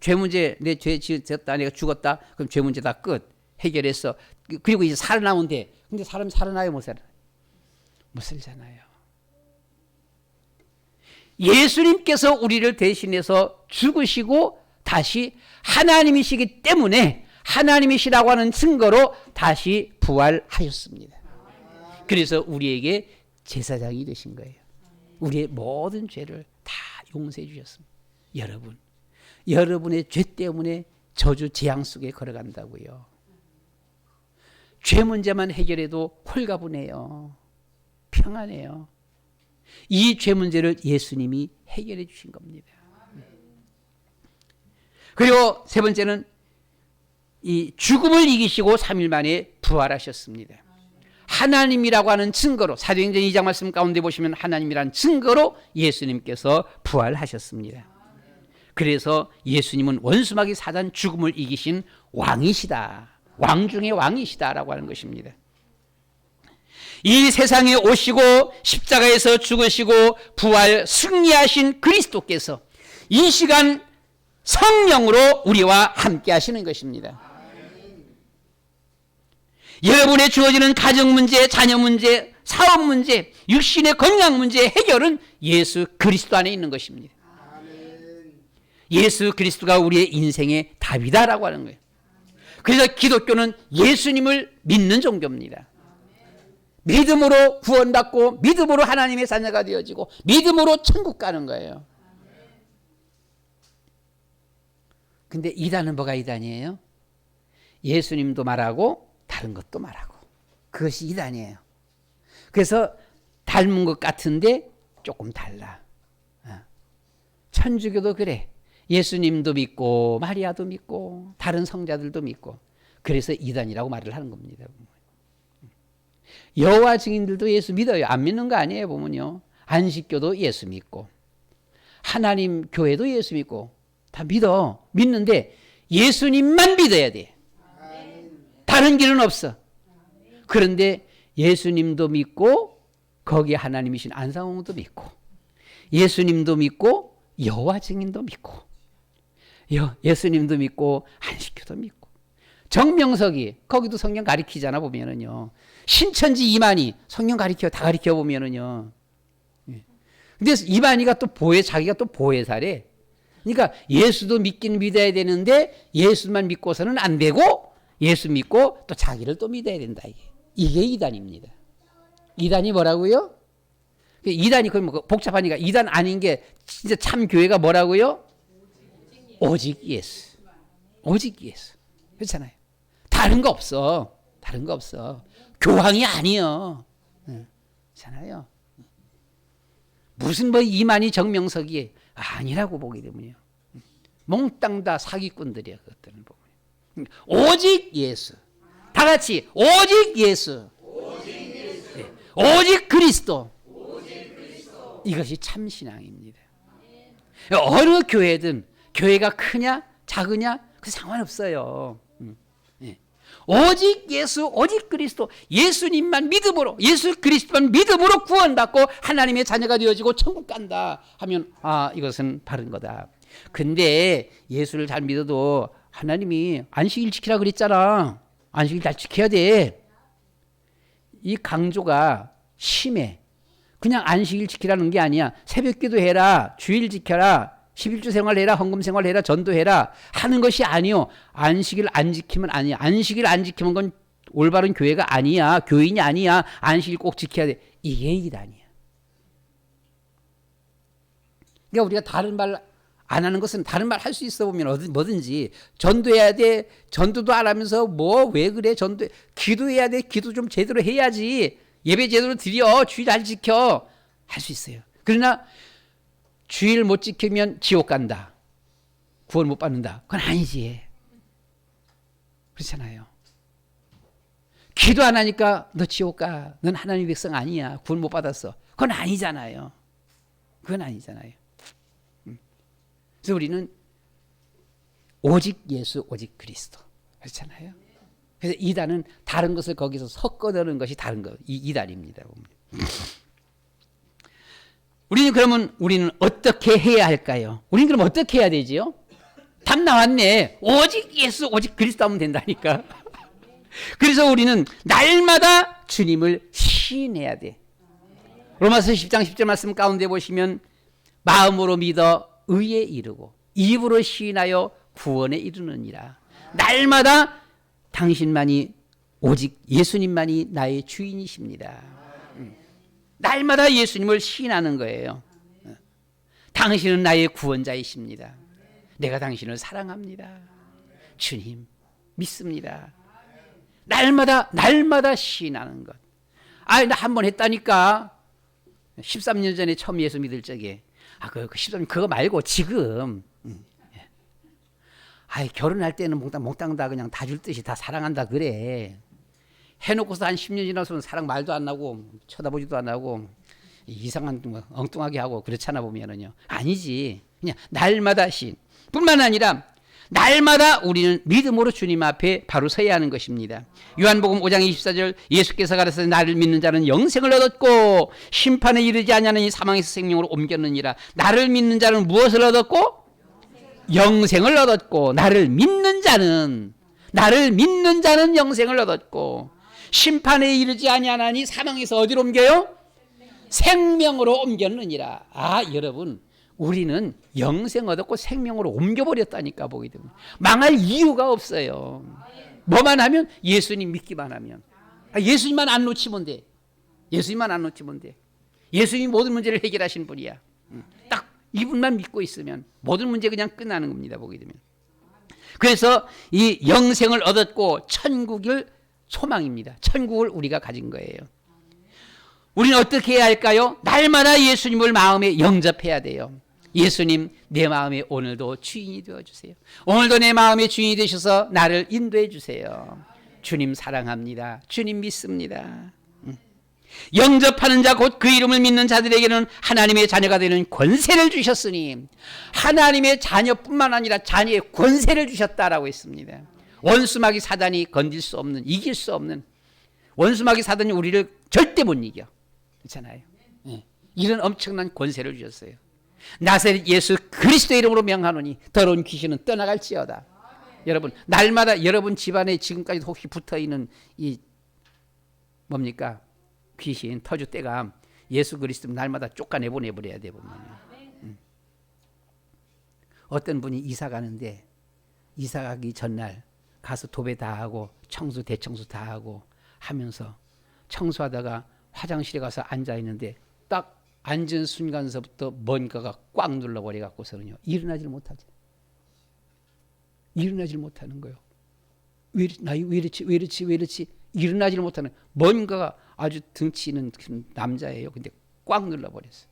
죄 문제, 내 죄 지었다, 내가 죽었다. 그럼 죄 문제 다 끝. 해결했어. 그리고 이제 살아나면 돼. 근데 사람이 살아나요, 못 살아나요? 못 살잖아요. 예수님께서 우리를 대신해서 죽으시고 다시 하나님이시기 때문에 하나님이시라고 하는 증거로 다시 부활하셨습니다. 그래서 우리에게 제사장이 되신 거예요. 우리의 모든 죄를 다 용서해 주셨습니다. 여러분의 죄 때문에 저주 재앙 속에 걸어간다고요. 죄 문제만 해결해도 홀가분해요. 평안해요. 이 죄 문제를 예수님이 해결해 주신 겁니다. 그리고 세 번째는 이 죽음을 이기시고 3일 만에 부활하셨습니다. 하나님이라고 하는 증거로, 사도행전 2장 말씀 가운데 보시면 하나님이라는 증거로 예수님께서 부활하셨습니다. 그래서 예수님은 원수마귀 사단 죽음을 이기신 왕이시다, 왕 중의 왕이시다라고 하는 것입니다. 이 세상에 오시고 십자가에서 죽으시고 부활 승리하신 그리스도께서 이 시간 성령으로 우리와 함께 하시는 것입니다. 여러분의 주어지는 가정 문제, 자녀 문제, 사업 문제, 육신의 건강 문제 해결은 예수 그리스도 안에 있는 것입니다. 예수 그리스도가 우리의 인생의 답이다라고 하는 거예요. 그래서 기독교는 예수님을 믿는 종교입니다. 믿음으로 구원받고 믿음으로 하나님의 자녀가 되어지고 믿음으로 천국 가는 거예요. 근데 이단은 뭐가 이단이에요? 예수님도 말하고 다른 것도 말하고, 그것이 이단이에요. 그래서 닮은 것 같은데 조금 달라. 천주교도 그래. 예수님도 믿고 마리아도 믿고 다른 성자들도 믿고, 그래서 이단이라고 말을 하는 겁니다. 여호와 증인들도 예수 믿어요. 안 믿는 거 아니에요. 보면요, 안식교도 예수 믿고 하나님 교회도 예수 믿고 다 믿는데 예수님만 믿어야 돼. 다른 길은 없어. 그런데 예수님도 믿고 거기에 하나님이신 안상홍도 믿고 예수님도 믿고 여호와 증인도 믿고 예수님도 믿고 안식교도 믿고 정명석이 거기도 성경 가리키잖아. 보면은요, 신천지 이만희 성경 다 가리켜 보면은요. 근데 이만희가 또 자기가 또 보혜사래. 그러니까 예수도 믿긴 믿어야 되는데 예수만 믿고서는 안 되고 예수 믿고 또 자기를 또 믿어야 된다. 이게 이단입니다. 이단이 뭐라고요? 이단이 거의 뭐 복잡하니까 이단 아닌 게 진짜 참 교회가 뭐라고요? 오직 예수. 오직 예수. 그렇잖아요. 다른 거 없어. 다른 거 없어. 교황이 아니요. 그렇잖아요. 무슨 뭐 이만희 정명석이 아니라고 보게 되면요. 몽땅 다 사기꾼들이야. 그것들은 보면. 오직 예수. 다 같이 오직 예수. 오직 그리스도. 이것이 참 신앙입니다. 어느 교회든 교회가 크냐 작으냐 그 상관없어요. 오직 예수, 오직 그리스도, 예수님만 믿음으로, 예수 그리스도만 믿음으로 구원받고 하나님의 자녀가 되어지고 천국 간다 하면 이것은 바른 거다. 근데 예수를 잘 믿어도 하나님이 안식일 지키라 그랬잖아. 안식일 잘 지켜야 돼. 이 강조가 심해. 그냥 안식일 지키라는 게 아니야. 새벽기도 해라, 주일 지켜라, 11주 생활해라, 헌금 생활해라, 전도해라 하는 것이 아니요. 안식일 안 지키면 아니야. 안식일 안 지키면 그건 올바른 교회가 아니야. 교인이 아니야. 안식일 꼭 지켜야 돼. 이게 이단이야. 그러니까 우리가 다른 말 안 하는 것은 다른 말 할 수 있어 보면 뭐든지 전도해야 돼. 전도도 안 하면서 왜 그래? 기도해야 돼. 기도 좀 제대로 해야지. 예배 제대로 드려. 주일 잘 지켜. 할 수 있어요. 그러나 주일 못 지키면 지옥 간다. 구원 못 받는다. 그건 아니지. 그렇잖아요. 기도 안 하니까 너 지옥 가. 넌 하나님의 백성 아니야. 구원 못 받았어. 그건 아니잖아요. 그건 아니잖아요. 그래서 우리는 오직 예수, 오직 그리스도. 그렇잖아요. 그래서 이단은 다른 것을 거기서 섞어내는 것이 다른 거. 이단입니다. 우리는 어떻게 해야 할까요? 우리는 그럼 어떻게 해야 되지요? 답 나왔네. 오직 예수, 오직 그리스도 하면 된다니까. 그래서 우리는 날마다 주님을 시인해야 돼. 로마서 10장 10절 말씀 가운데 보시면 마음으로 믿어 의에 이르고 입으로 시인하여 구원에 이르느니라. 날마다 당신만이 오직 예수님만이 나의 주인이십니다. 날마다 예수님을 시인하는 거예요. 당신은 나의 구원자이십니다. 내가 당신을 사랑합니다. 주님 믿습니다. 날마다 시인하는 것. 나 한 번 했다니까. 13년 전에 처음 예수 믿을 적에 그 13년 그거 말고 지금 아이, 결혼할 때는 몽땅 다 그냥 다 줄 듯이 다 사랑한다 그래. 해놓고서 한 10년 지나서는 사랑 말도 안 나고 쳐다보지도 안 하고 이상한 뭐 엉뚱하게 하고 그렇잖아 보면은요. 아니지. 그냥 날마다 뿐만 아니라 날마다 우리는 믿음으로 주님 앞에 바로 서야 하는 것입니다. 요한복음 5장 24절 예수께서 가라사대 나를 믿는 자는 영생을 얻었고 심판에 이르지 아니하느니 사망에서 생명으로 옮겼느니라. 나를 믿는 자는 무엇을 얻었고? 영생을 얻었고 나를 믿는 자는 영생을 얻었고 심판에 이르지 아니하나니 사망에서 어디로 옮겨요? 생명으로 옮겼느니라. 아, 여러분, 우리는 영생 얻었고 생명으로 옮겨버렸다니까. 보게 되면 망할 이유가 없어요. 뭐만 하면? 예수님 믿기만 하면. 예수님만 안 놓치면 돼. 예수님만 안 놓치면 돼. 예수님이 모든 문제를 해결하신 분이야. 딱 이분만 믿고 있으면 모든 문제 그냥 끝나는 겁니다. 보게 되면. 그래서 이 영생을 얻었고 천국을 소망입니다. 천국을 우리가 가진 거예요. 우리는 어떻게 해야 할까요? 날마다 예수님을 마음에 영접해야 돼요. 예수님, 내 마음에 오늘도 주인이 되어주세요. 오늘도 내 마음의 주인이 되셔서 나를 인도해 주세요. 주님 사랑합니다. 주님 믿습니다. 영접하는 자 곧 그 이름을 믿는 자들에게는 하나님의 자녀가 되는 권세를 주셨으니, 하나님의 자녀뿐만 아니라 자녀의 권세를 주셨다라고 했습니다. 원수마귀 사단이 건질 수 없는, 이길 수 없는, 원수마귀 사단이 우리를 절대 못 이겨. 그렇잖아요. 네. 이런 엄청난 권세를 주셨어요. 나사렛 예수 그리스도의 이름으로 명하노니 더러운 귀신은 떠나갈지어다. 여러분, 날마다 여러분 집안에 지금까지 혹시 붙어있는 이 뭡니까? 귀신, 터주, 떼감, 예수 그리스도 날마다 쫓아내보내버려야 돼. 보면 어떤 분이 이사 가는데 이사 가기 전날 가서 도배 다 하고 청소 대청소 다 하고 하면서 청소하다가 화장실에 가서 앉아 있는데 딱 앉은 순간서부터 뭔가가 꽉 눌러버려 갖고서는요 일어나질 못하죠. 일어나질 못하는 거예요. 왜 이렇지 일어나질 못하는, 뭔가가 아주 등치는 남자예요. 근데 꽉 눌러버렸어요.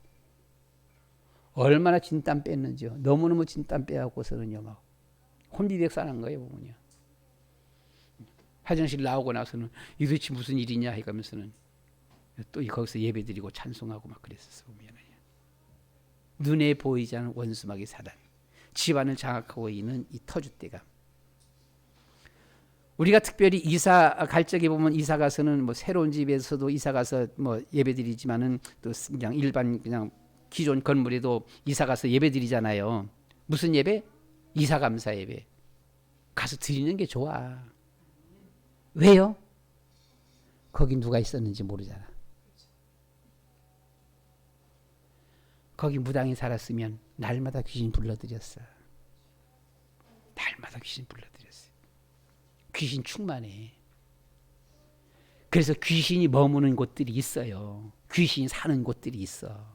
얼마나 진땀 뺐는지요. 너무너무 진땀 빼갖고서는요 막 혼비백산한 거예요. 보면요. 화장실 나오고 나서는 이 도대체 무슨 일이냐 해가면서는 또 거기서 예배드리고 찬송하고 막 그랬었어요. 눈에 보이지 않는 원수마귀 사단, 집안을 장악하고 있는 이 터줏대감. 우리가 특별히 이사 갈 적에 보면 이사 가서는 뭐 새로운 집에서도 이사 가서 뭐 예배드리지만은 또 그냥 일반 그냥 기존 건물에도 이사 가서 예배드리잖아요. 무슨 예배? 이사 감사 예배. 가서 드리는 게 좋아. 왜요? 거기 누가 있었는지 모르잖아. 거기 무당이 살았으면 날마다 귀신 불러들였어. 날마다 귀신 불러들였어. 귀신 충만해. 그래서 귀신이 머무는 곳들이 있어요. 귀신이 사는 곳들이 있어.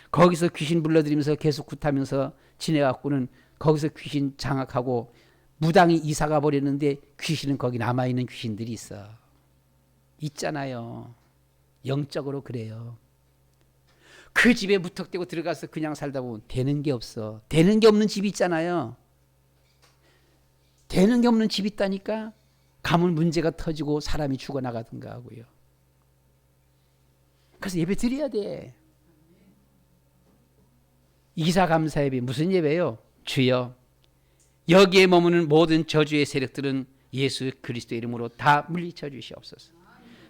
거기서 귀신 불러들이면서 계속 굿하면서 지내갖고는 거기서 귀신 장악하고 무당이 이사가 버렸는데 귀신은 거기 남아있는 귀신들이 있어. 있잖아요. 영적으로 그래요. 그 집에 무턱대고 들어가서 그냥 살다 보면 되는 게 없어. 되는 게 없는 집이 있잖아요. 되는 게 없는 집이 있다니까. 가면 문제가 터지고 사람이 죽어나가든가 하고요. 그래서 예배 드려야 돼. 이사감사 예배 무슨 예배예요? 주여, 여기에 머무는 모든 저주의 세력들은 예수 그리스도의 이름으로 다 물리쳐 주시옵소서.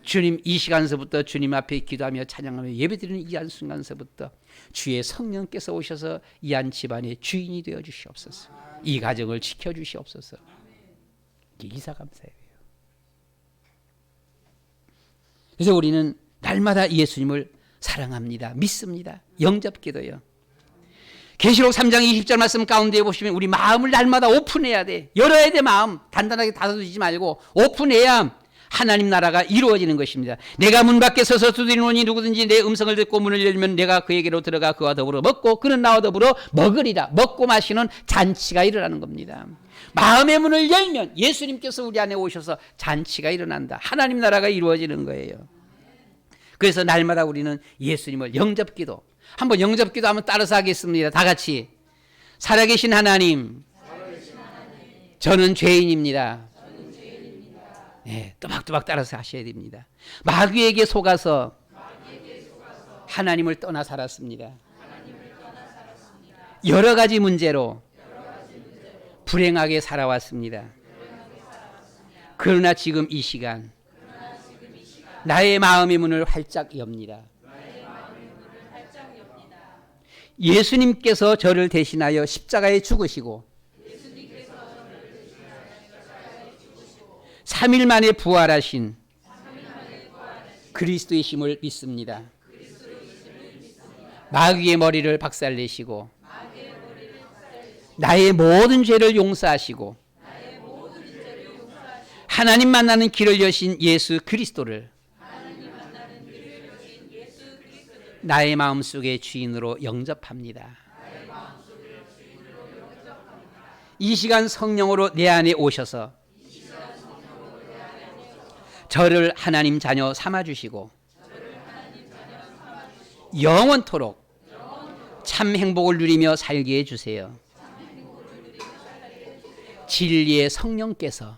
주님, 이 시간서부터 주님 앞에 기도하며 찬양하며 예배드리는 이 한순간서부터 주의 성령께서 오셔서 이 한 집안의 주인이 되어 주시옵소서. 이 가정을 지켜주시옵소서. 이게 이사감사예요. 그래서 우리는 날마다 예수님을 사랑합니다. 믿습니다. 영접기도요. 계시록 3장 20절 말씀 가운데 보시면 우리 마음을 날마다 오픈해야 돼. 열어야 돼. 마음 단단하게 닫아두지 말고 오픈해야 하나님 나라가 이루어지는 것입니다. 내가 문 밖에 서서 두드리노니 누구든지 내 음성을 듣고 문을 열면 내가 그에게로 들어가 그와 더불어 먹고 그는 나와 더불어 먹으리라. 먹고 마시는 잔치가 일어나는 겁니다. 마음의 문을 열면 예수님께서 우리 안에 오셔서 잔치가 일어난다. 하나님 나라가 이루어지는 거예요. 그래서 날마다 우리는 예수님을 영접기도, 한번 영접기도 한번 따라서 하겠습니다. 다 같이. 살아계신 하나님, 저는 죄인입니다. 네, 또박또박 따라서 하셔야 됩니다. 마귀에게 속아서 하나님을 떠나 살았습니다. 여러 가지 문제로 불행하게 살아왔습니다. 그러나 지금 이 시간 나의 마음의 문을 활짝 엽니다. 예수님께서 저를 대신하여 십자가에 죽으시고 3일 만에 부활하신 그리스도의 힘을 믿습니다. 마귀의 머리를 박살내시고 나의 모든 죄를 용서하시고 하나님 만나는 길을 여신 예수 그리스도를 나의 마음속의 주인으로 영접합니다. 이 시간 성령으로 내 안에 오셔서 저를 하나님 자녀 삼아주시고 영원토록 참 행복을 누리며 살게 해주세요. 진리의 성령께서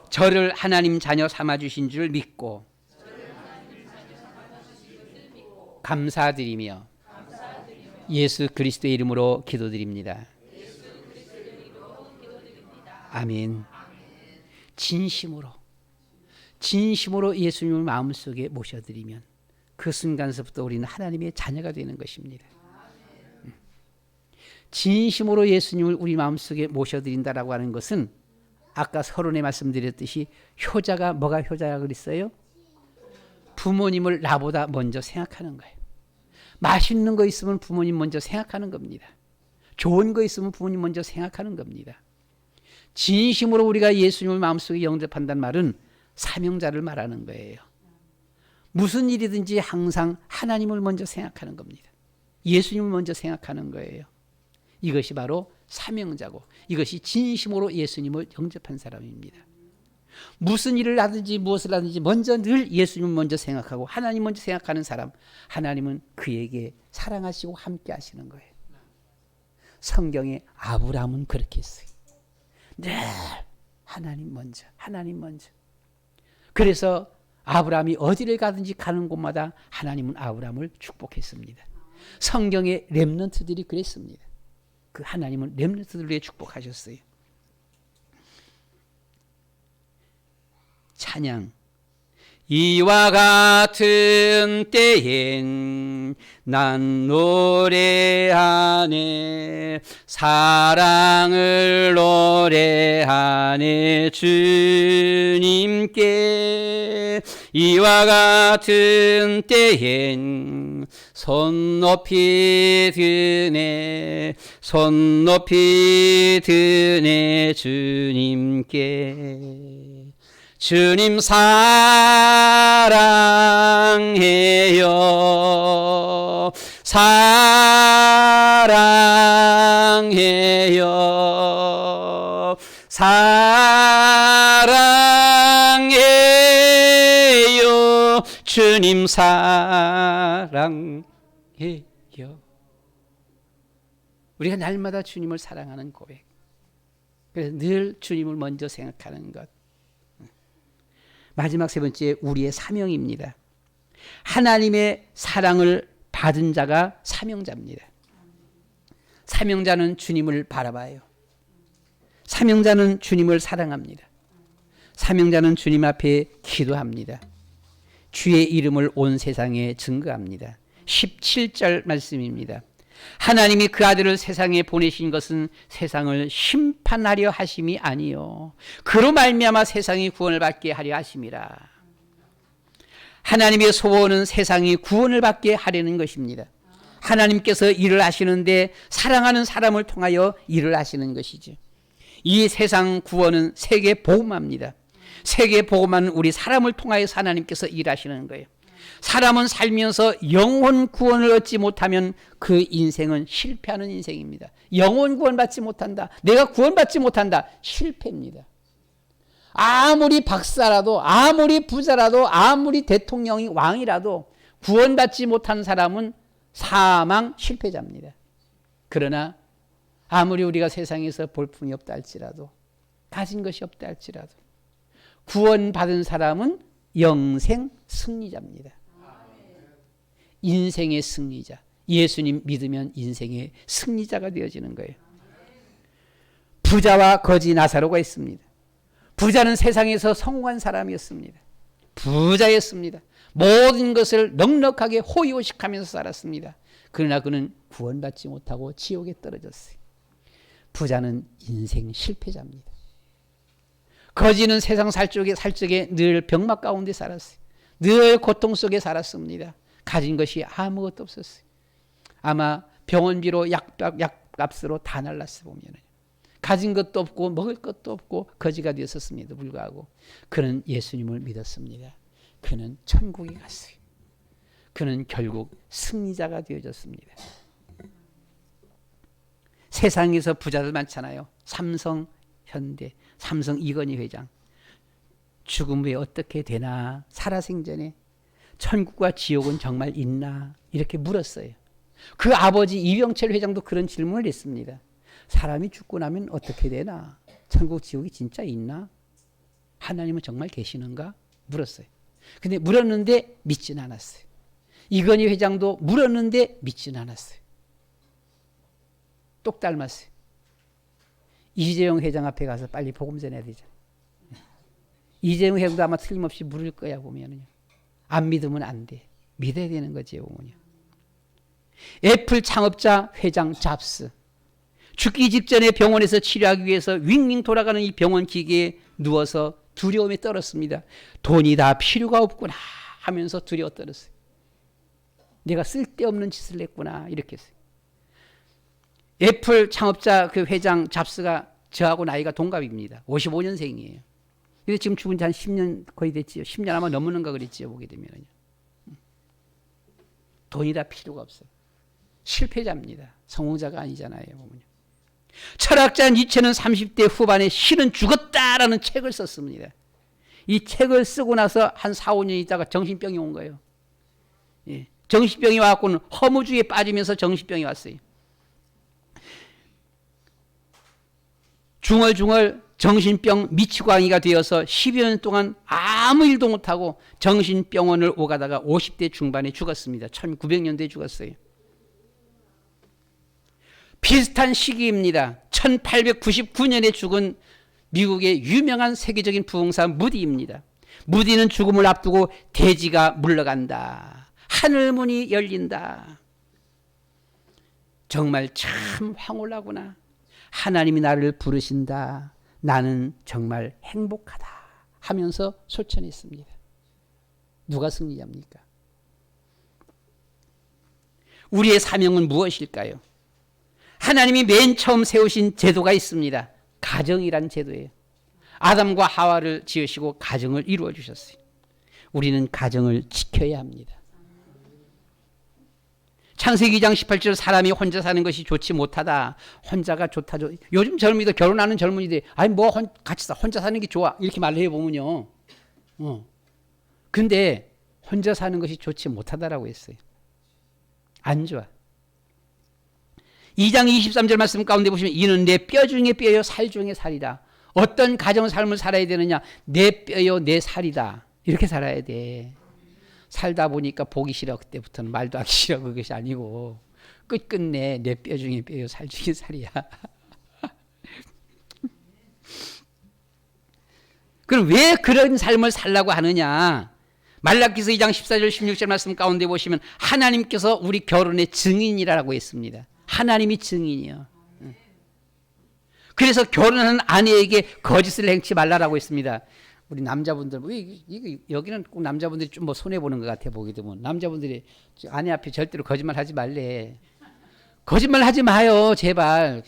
저를 하나님 자녀 삼아주신 줄 믿고 감사드리며 예수 그리스도의 이름으로 기도드립니다. 아멘. 진심으로 예수님을 마음속에 모셔드리면 그 순간서부터 우리는 하나님의 자녀가 되는 것입니다. 진심으로 예수님을 우리 마음속에 모셔드린다라고 하는 것은 아까 서론에 말씀드렸듯이 효자가 뭐가 효자라고 그랬어요? 부모님을 나보다 먼저 생각하는 거예요. 맛있는 거 있으면 부모님 먼저 생각하는 겁니다. 좋은 거 있으면 부모님 먼저 생각하는 겁니다. 진심으로 우리가 예수님을 마음속에 영접한다는 말은 사명자를 말하는 거예요. 무슨 일이든지 항상 하나님을 먼저 생각하는 겁니다. 예수님을 먼저 생각하는 거예요. 이것이 바로 사명자고 이것이 진심으로 예수님을 영접한 사람입니다. 무슨 일을 하든지 무엇을 하든지 먼저 늘 예수님을 먼저 생각하고 하나님 먼저 생각하는 사람, 하나님은 그에게 사랑하시고 함께 하시는 거예요. 성경에 아브라함은 그렇게 했어요. 늘 하나님 먼저. 그래서 아브라함이 어디를 가든지 가는 곳마다 하나님은 아브라함을 축복했습니다. 성경의 렘넌트들이 그랬습니다. 그 하나님은 렘넌트들을 위해 축복하셨어요. 찬양. 이와 같은 때엔 난 노래하네 사랑을 노래하네 주님께 이와 같은 때엔 손 높이 드네 주님께 주님 사랑해요 주님 사랑해요. 우리가 날마다 주님을 사랑하는 고백. 그래서 늘 주님을 먼저 생각하는 것. 마지막 세 번째 우리의 사명입니다. 하나님의 사랑을 받은 자가 사명자입니다. 사명자는 주님을 바라봐요. 사명자는 주님을 사랑합니다. 사명자는 주님 앞에 기도합니다. 주의 이름을 온 세상에 증거합니다. 17절 말씀입니다. 하나님이 그 아들을 세상에 보내신 것은 세상을 심판하려 하심이 아니요 그로 말미암아 세상이 구원을 받게 하려 하심이라. 하나님의 소원은 세상이 구원을 받게 하려는 것입니다. 하나님께서 일을 하시는데 사랑하는 사람을 통하여 일을 하시는 것이죠. 이 세상 구원은 세계 복음화입니다. 세계 복음화는 우리 사람을 통하여서 하나님께서 일하시는 거예요. 사람은 살면서 영혼 구원을 얻지 못하면 그 인생은 실패하는 인생입니다. 영혼 구원받지 못한다. 내가 구원받지 못한다. 실패입니다. 아무리 박사라도 아무리 부자라도 아무리 대통령이 왕이라도 구원받지 못한 사람은 사망 실패자입니다. 그러나 아무리 우리가 세상에서 볼품이 없다 할지라도, 가진 것이 없다 할지라도 구원받은 사람은 영생 승리자입니다. 인생의 승리자. 예수님 믿으면 인생의 승리자가 되어지는 거예요. 부자와 거지 나사로가 있습니다. 부자는 세상에서 성공한 사람이었습니다. 부자였습니다. 모든 것을 넉넉하게 호의호식하면서 살았습니다. 그러나 그는 구원받지 못하고 지옥에 떨어졌어요. 부자는 인생 실패자입니다. 거지는 세상 살적에 늘 병막 가운데 살았어요. 늘 고통 속에 살았습니다. 가진 것이 아무것도 없었어요. 아마 병원비로 약값으로 다 날랐어 보면은. 가진 것도 없고 먹을 것도 없고 거지가 되었었음에도 불구하고 그는 예수님을 믿었습니다. 그는 천국에 갔어요. 그는 결국 승리자가 되어졌습니다. 세상에서 부자들 많잖아요. 삼성, 현대, 삼성 이건희 회장. 죽음 후에 어떻게 되나? 살아생전에 천국과 지옥은 정말 있나? 이렇게 물었어요. 그 아버지 이병철 회장도 그런 질문을 했습니다. 사람이 죽고 나면 어떻게 되나? 천국 지옥이 진짜 있나? 하나님은 정말 계시는가? 물었어요. 근데 물었는데 믿진 않았어요. 이건희 회장도 물었는데 믿진 않았어요. 똑 닮았어요. 이재용 회장 앞에 가서 빨리 복음 전해야 되잖아요. 이재용 회장도 아마 틀림없이 물을 거야 보면은요. 안 믿으면 안 돼. 믿어야 되는 거지 보면요. 애플 창업자 회장 잡스. 죽기 직전에 병원에서 치료하기 위해서 윙윙 돌아가는 이 병원 기계에 누워서 두려움에 떨었습니다. 돈이 다 필요가 없구나 하면서 두려워 떨었어요. 내가 쓸데없는 짓을 했구나 이렇게 했어요. 애플 창업자 그 회장 잡스가 저하고 나이가 동갑입니다. 55년생이에요. 근데 지금 죽은 지 한 10년 거의 됐지요. 10년 아마 넘는가 그랬지요. 보게 되면요. 돈이 다 필요가 없어요. 실패자입니다. 성공자가 아니잖아요. 보면요. 철학자 니체는 30대 후반에 신은 죽었다라는 책을 썼습니다. 이 책을 쓰고 나서 한 4, 5년 있다가 정신병이 온 거예요. 예. 정신병이 와갖고는 허무주의에 빠지면서 정신병이 왔어요. 중얼중얼 정신병 미치광이가 되어서 10여 년 동안 아무 일도 못하고 정신병원을 오가다가 50대 중반에 죽었습니다. 1900년대에 죽었어요. 비슷한 시기입니다. 1899년에 죽은 미국의 유명한 세계적인 부흥사 무디입니다. 무디는 죽음을 앞두고 대지가 물러간다. 하늘문이 열린다. 정말 참 황홀하구나. 하나님이 나를 부르신다. 나는 정말 행복하다 하면서 소천했습니다. 누가 승리자입니까? 우리의 사명은 무엇일까요? 하나님이 맨 처음 세우신 제도가 있습니다. 가정이란 제도예요. 아담과 하와를 지으시고 가정을 이루어 주셨어요. 우리는 가정을 지켜야 합니다. 창세기 2장 18절 사람이 혼자 사는 것이 좋지 못하다. 혼자가 좋다. 요즘 젊은이들 결혼하는 젊은이들 아니 뭐 같이 혼자 사는 게 좋아 이렇게 말을 해보면요. 근데 혼자 사는 것이 좋지 못하다라고 했어요. 안 좋아. 2장 23절 말씀 가운데 보시면 이는 내 뼈 중에 뼈요 살 중에 살이다. 어떤 가정 삶을 살아야 되느냐. 내 뼈요 내 살이다. 이렇게 살아야 돼. 살다 보니까 보기 싫어. 그때부터는 말도 하기 싫어. 그것이 아니고 끝끝내 내 뼈 중에 뼈요 살 중에 살이야. 그럼 왜 그런 삶을 살라고 하느냐. 말라기서 2장 14절 16절 말씀 가운데 보시면 하나님께서 우리 결혼의 증인이라고 했습니다. 하나님이 증인이요. 그래서 결혼하는 아내에게 거짓을 행치 말라라고 했습니다. 우리 남자분들 여기는 꼭 남자분들이 좀 뭐 손해 보는 것 같아 보게 되면 남자분들이 아내 앞에 절대로 거짓말 하지 말래. 거짓말 하지 마요 제발.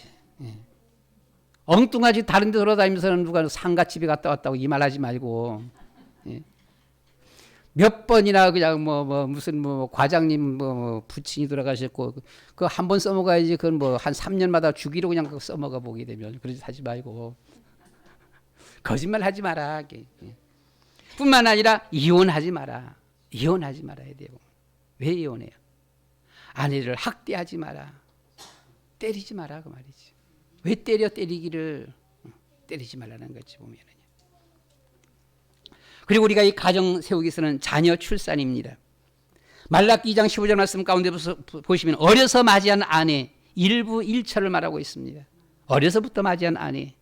엉뚱하지 다른 데 돌아다니면서는 누가 상가집에 갔다 왔다고 이 말 하지 말고. 몇 번이나 그냥 무슨 과장님 부친이 돌아가셨고 그 한 번 써먹어야지. 그건 뭐 한 3년마다 주기로 그냥 그거 써먹어 보게 되면 그러지 하지 말고 거짓말 하지 마라. 뿐만 아니라 이혼하지 마라. 이혼하지 말아야 돼요. 왜 이혼해요? 아내를 학대하지 마라. 때리지 마라 그 말이지. 왜 때리기를. 때리지 말라는 거지 보면은요. 그리고 우리가 이 가정 세우기 위해서는 자녀 출산입니다. 말라기 2장 15절 말씀 가운데 보시면 어려서 맞이한 아내 일부 일처를 말하고 있습니다. 어려서부터 맞이한 아내.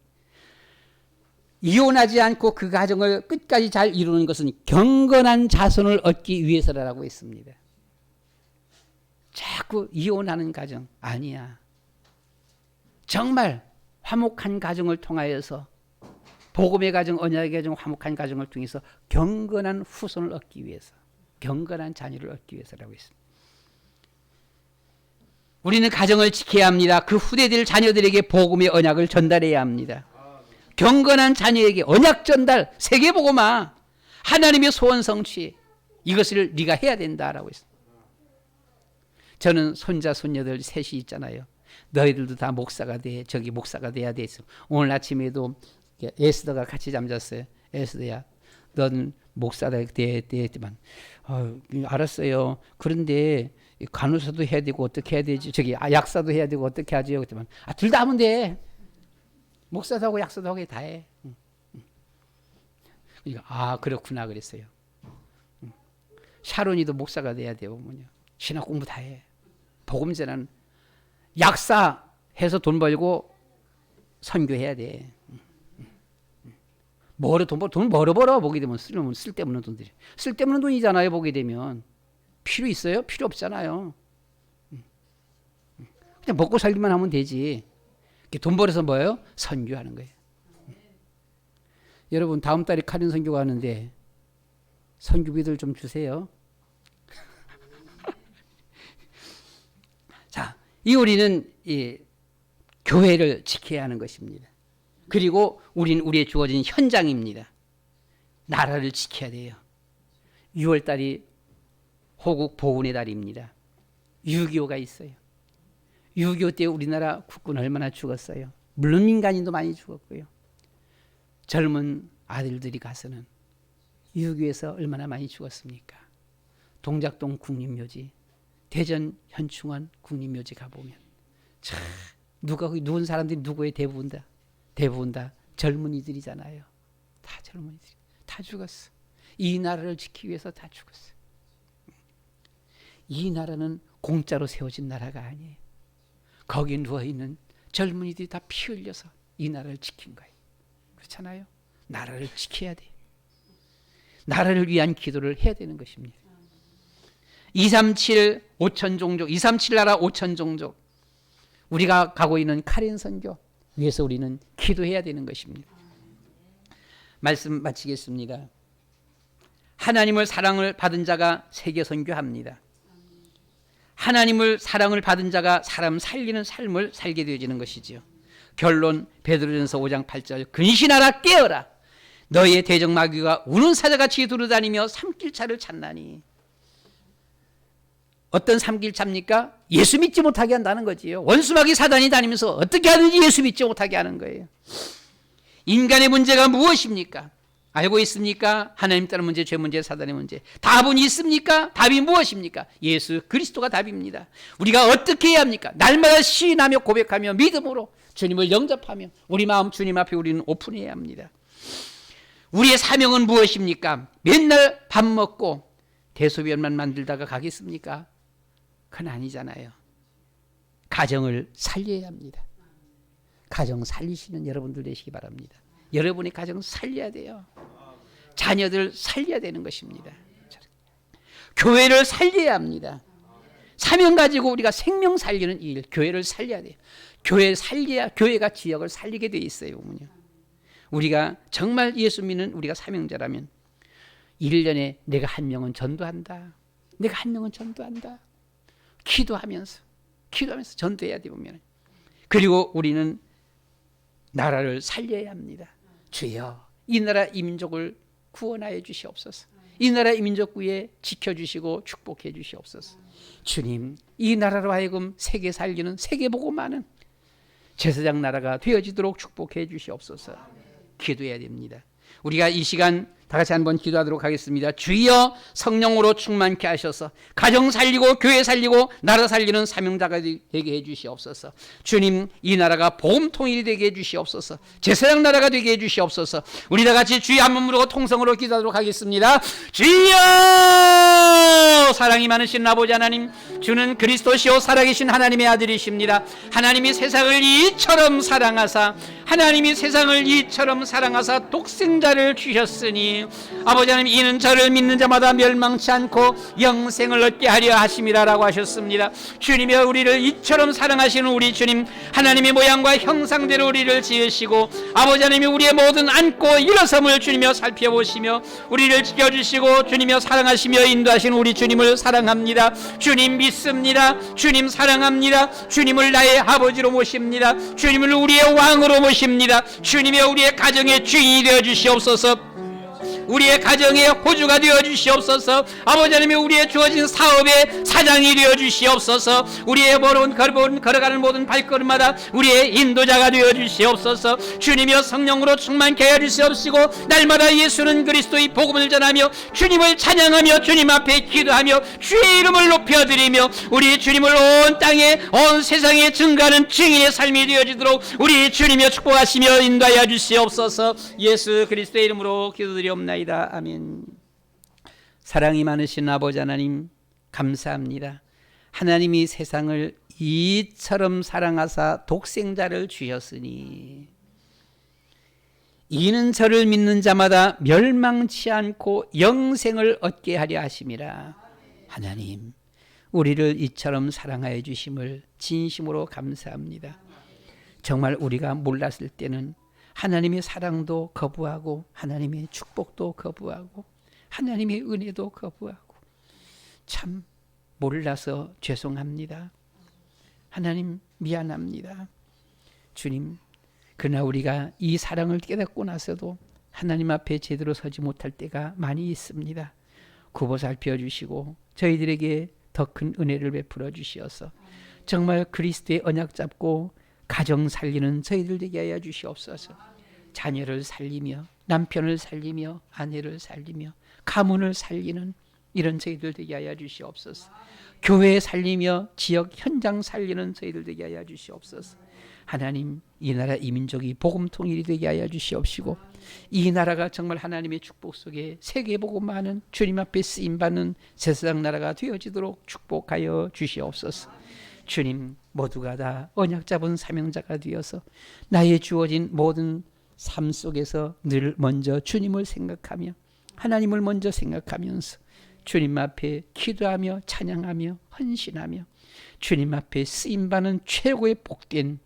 이혼하지 않고 그 가정을 끝까지 잘 이루는 것은 경건한 자손을 얻기 위해서라고 했습니다. 자꾸 이혼하는 가정 아니야. 정말 화목한 가정을 통하여서 복음의 가정, 언약의 가정, 화목한 가정을 통해서 경건한 후손을 얻기 위해서, 경건한 자녀를 얻기 위해서라고 했습니다. 우리는 가정을 지켜야 합니다. 그 후대들 자녀들에게 복음의 언약을 전달해야 합니다. 경건한 자녀에게 언약 전달, 세계복음화, 하나님의 소원 성취, 이것을 네가 해야 된다라고 했습니다. 저는 손자 손녀들 셋이 있잖아요. 너희들도 다 목사가 돼, 저기 목사가 돼야 돼. 오늘 아침에도 에스더가 같이 잠잤어요. 에스더야, 넌 목사가 돼야 되지만, 알았어요. 그런데 간호사도 해야 되고 어떻게 해야 되지? 저기 약사도 해야 되고 어떻게 하지? 그랬더만, 둘 다 하면 돼. 목사도 하고 약사도 하고 다 해. 그러니까 그렇구나 그랬어요. 샤론이도 목사가 돼야 돼요. 신학 공부 다 해. 복음 전하는 약사 해서 돈 벌고 선교해야 돼. 돈 벌어 보게 되면 쓸데없는 돈들이. 쓸데없는 돈이잖아요. 보게 되면 필요 있어요? 필요 없잖아요. 그냥 먹고 살기만 하면 되지. 돈 벌어서 뭐예요? 선교하는 거예요. 여러분 다음 달에 카린 선교가 하는데 선교비들 좀 주세요. 자, 우리는 이 교회를 지켜야 하는 것입니다. 그리고 우리는 우리의 주어진 현장입니다. 나라를 지켜야 돼요. 6월달이 호국 보훈의 달입니다. 6.25가 있어요. 6.25 때 우리나라 국군 얼마나 죽었어요. 물론 민간인도 많이 죽었고요. 젊은 아들들이 가서는 6.25에서 얼마나 많이 죽었습니까? 동작동 국립묘지, 대전 현충원 국립묘지 가보면 참 누군 사람들이 누구의 대부분 다 젊은이들이잖아요. 다 젊은이들이 다 죽었어. 이 나라를 지키기 위해서 다 죽었어. 이 나라는 공짜로 세워진 나라가 아니에요. 거기 누워있는 젊은이들이 다 피 흘려서 이 나라를 지킨 거예요. 그렇잖아요. 나라를 지켜야 돼. 나라를 위한 기도를 해야 되는 것입니다. 237 5천 종족, 237 나라 5천 종족, 우리가 가고 있는 카린 선교 위해서 우리는 기도해야 되는 것입니다. 말씀 마치겠습니다. 하나님을 사랑을 받은 자가 세계 선교합니다. 하나님을 사랑을 받은 자가 사람 살리는 삶을 살게 되어지는 것이지요. 결론 베드로전서 5장 8절 근신하라 깨어라 너희의 대적 마귀가 우는 사자같이 두루다니며 삼킬차를 찾나니. 어떤 삼킬차입니까? 예수 믿지 못하게 한다는 거지요. 원수마귀 사단이 다니면서 어떻게 하든지 예수 믿지 못하게 하는 거예요. 인간의 문제가 무엇입니까? 알고 있습니까? 하나님 따른 문제, 죄 문제, 사단의 문제. 답은 있습니까? 답이 무엇입니까? 예수 그리스도가 답입니다. 우리가 어떻게 해야 합니까? 날마다 시인하며 고백하며 믿음으로 주님을 영접하며 우리 마음 주님 앞에 우리는 오픈해야 합니다. 우리의 사명은 무엇입니까? 맨날 밥 먹고 대소변만 만들다가 가겠습니까? 그건 아니잖아요. 가정을 살려야 합니다. 가정 살리시는 여러분들 되시기 바랍니다. 여러분의 가정 살려야 돼요. 자녀들 살려야 되는 것입니다. 교회를 살려야 합니다. 사명 가지고 우리가 생명 살리는 일, 교회를 살려야 돼요. 교회 살려야 교회가 지역을 살리게 돼 있어요. 우리가 정말 예수 믿는 우리가 사명자라면 1년에 내가 한 명은 전도한다. 내가 한 명은 전도한다. 기도하면서 전도해야 돼 보면. 그리고 우리는 나라를 살려야 합니다. 주여 이 나라 이 민족을 구원하여 주시옵소서. 이 나라 이 민족 위에 지켜주시고 축복해 주시옵소서. 주님 이 나라로 하여금 세계 살리는 세계 보고 많은 제사장 나라가 되어지도록 축복해 주시옵소서. 기도해야 됩니다. 우리가 이 시간 다 같이 한번 기도하도록 하겠습니다. 주여 성령으로 충만케 하셔서 가정 살리고 교회 살리고 나라 살리는 사명자가 되게 해주시옵소서. 주님, 이 나라가 복음 통일이 되게 해주시옵소서. 제사장 나라가 되게 해주시옵소서. 우리 다 같이 주여 한 몸으로 통성으로 기도하도록 하겠습니다. 주여, 사랑이 많으신 아버지 하나님, 주는 그리스도시요 살아계신 하나님의 아들이십니다. 하나님이 세상을 이처럼 사랑하사, 하나님이 세상을 이처럼 사랑하사 독생자를 주셨으니 아버지 하나님, 이는 저를 믿는 자마다 멸망치 않고 영생을 얻게 하려 하심이라라고 하셨습니다. 주님이 우리를 이처럼 사랑하시는 우리 주님, 하나님의 모양과 형상대로 우리를 지으시고 아버지 하나님이 우리의 모든 안고 일어섬을 주님여 살펴보시며 우리를 지켜주시고 주님여 사랑하시며 인도하시는 우리 주님을 사랑합니다. 주님 믿습니다. 주님 사랑합니다. 주님을 나의 아버지로 모십니다. 주님을 우리의 왕으로 모십니다. 주님이 우리의 가정의 주인이 되어 주시옵소서. 우리의 가정의 호주가 되어 주시옵소서. 아버지 하나님이 우리의 주어진 사업의 사장이 되어 주시옵소서. 우리의 걸어가는 모든 발걸음마다 우리의 인도자가 되어 주시옵소서. 주님이여 성령으로 충만케 하여 주시옵시고 날마다 예수는 그리스도의 복음을 전하며 주님을 찬양하며 주님 앞에 기도하며 주의 이름을 높여드리며 우리 주님을 온 땅에 온 세상에 증거하는 증인의 삶이 되어지도록 우리 주님이여 축복하시며 인도하여 주시옵소서. 예수 그리스도의 이름으로 기도드리옵나이다. 아멘. 사랑이 많으신 아버지 하나님, 감사합니다. 하나님이 세상을 이처럼 사랑하사 독생자를 주셨으니 이는 저를 믿는 자마다 멸망치 않고 영생을 얻게 하려 하심이라. 하나님, 우리를 이처럼 사랑하여 주심을 진심으로 감사합니다. 정말 우리가 몰랐을 때는 하나님의 사랑도 거부하고 하나님의 축복도 거부하고 하나님의 은혜도 거부하고 참 몰라서 죄송합니다. 하나님 미안합니다. 주님, 그러나 우리가 이 사랑을 깨닫고 나서도 하나님 앞에 제대로 서지 못할 때가 많이 있습니다. 굽어 살펴 주시고 저희들에게 더 큰 은혜를 베풀어 주시어서 정말 그리스도의 언약 잡고 가정 살리는 저희들 되게 하여 주시옵소서. 자녀를 살리며 남편을 살리며 아내를 살리며 가문을 살리는 이런 저희들 되게 하여 주시옵소서. 교회 살리며 지역 현장 살리는 저희들 되게 하여 주시옵소서. 하나님, 이 나라 이 민족이 복음 통일이 되게 하여 주시옵시고 이 나라가 정말 하나님의 축복 속에 세계 복음 많은 주님 앞에 쓰임받는 제사장 나라가 되어지도록 축복하여 주시옵소서. 주님, 모두가 다 언약 잡은 사명자가 되어서 나의 주어진 모든 삶 속에서 늘 먼저 주님을 생각하며 하나님을 먼저 생각하면서 주님 앞에 기도하며 찬양하며 헌신하며 주님 앞에 쓰임받는 최고의 복된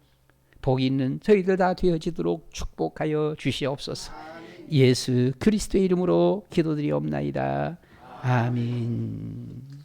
복이 있는 저희들 다 되어지도록 축복하여 주시옵소서. 예수 그리스도의 이름으로 기도드리옵나이다. 아멘.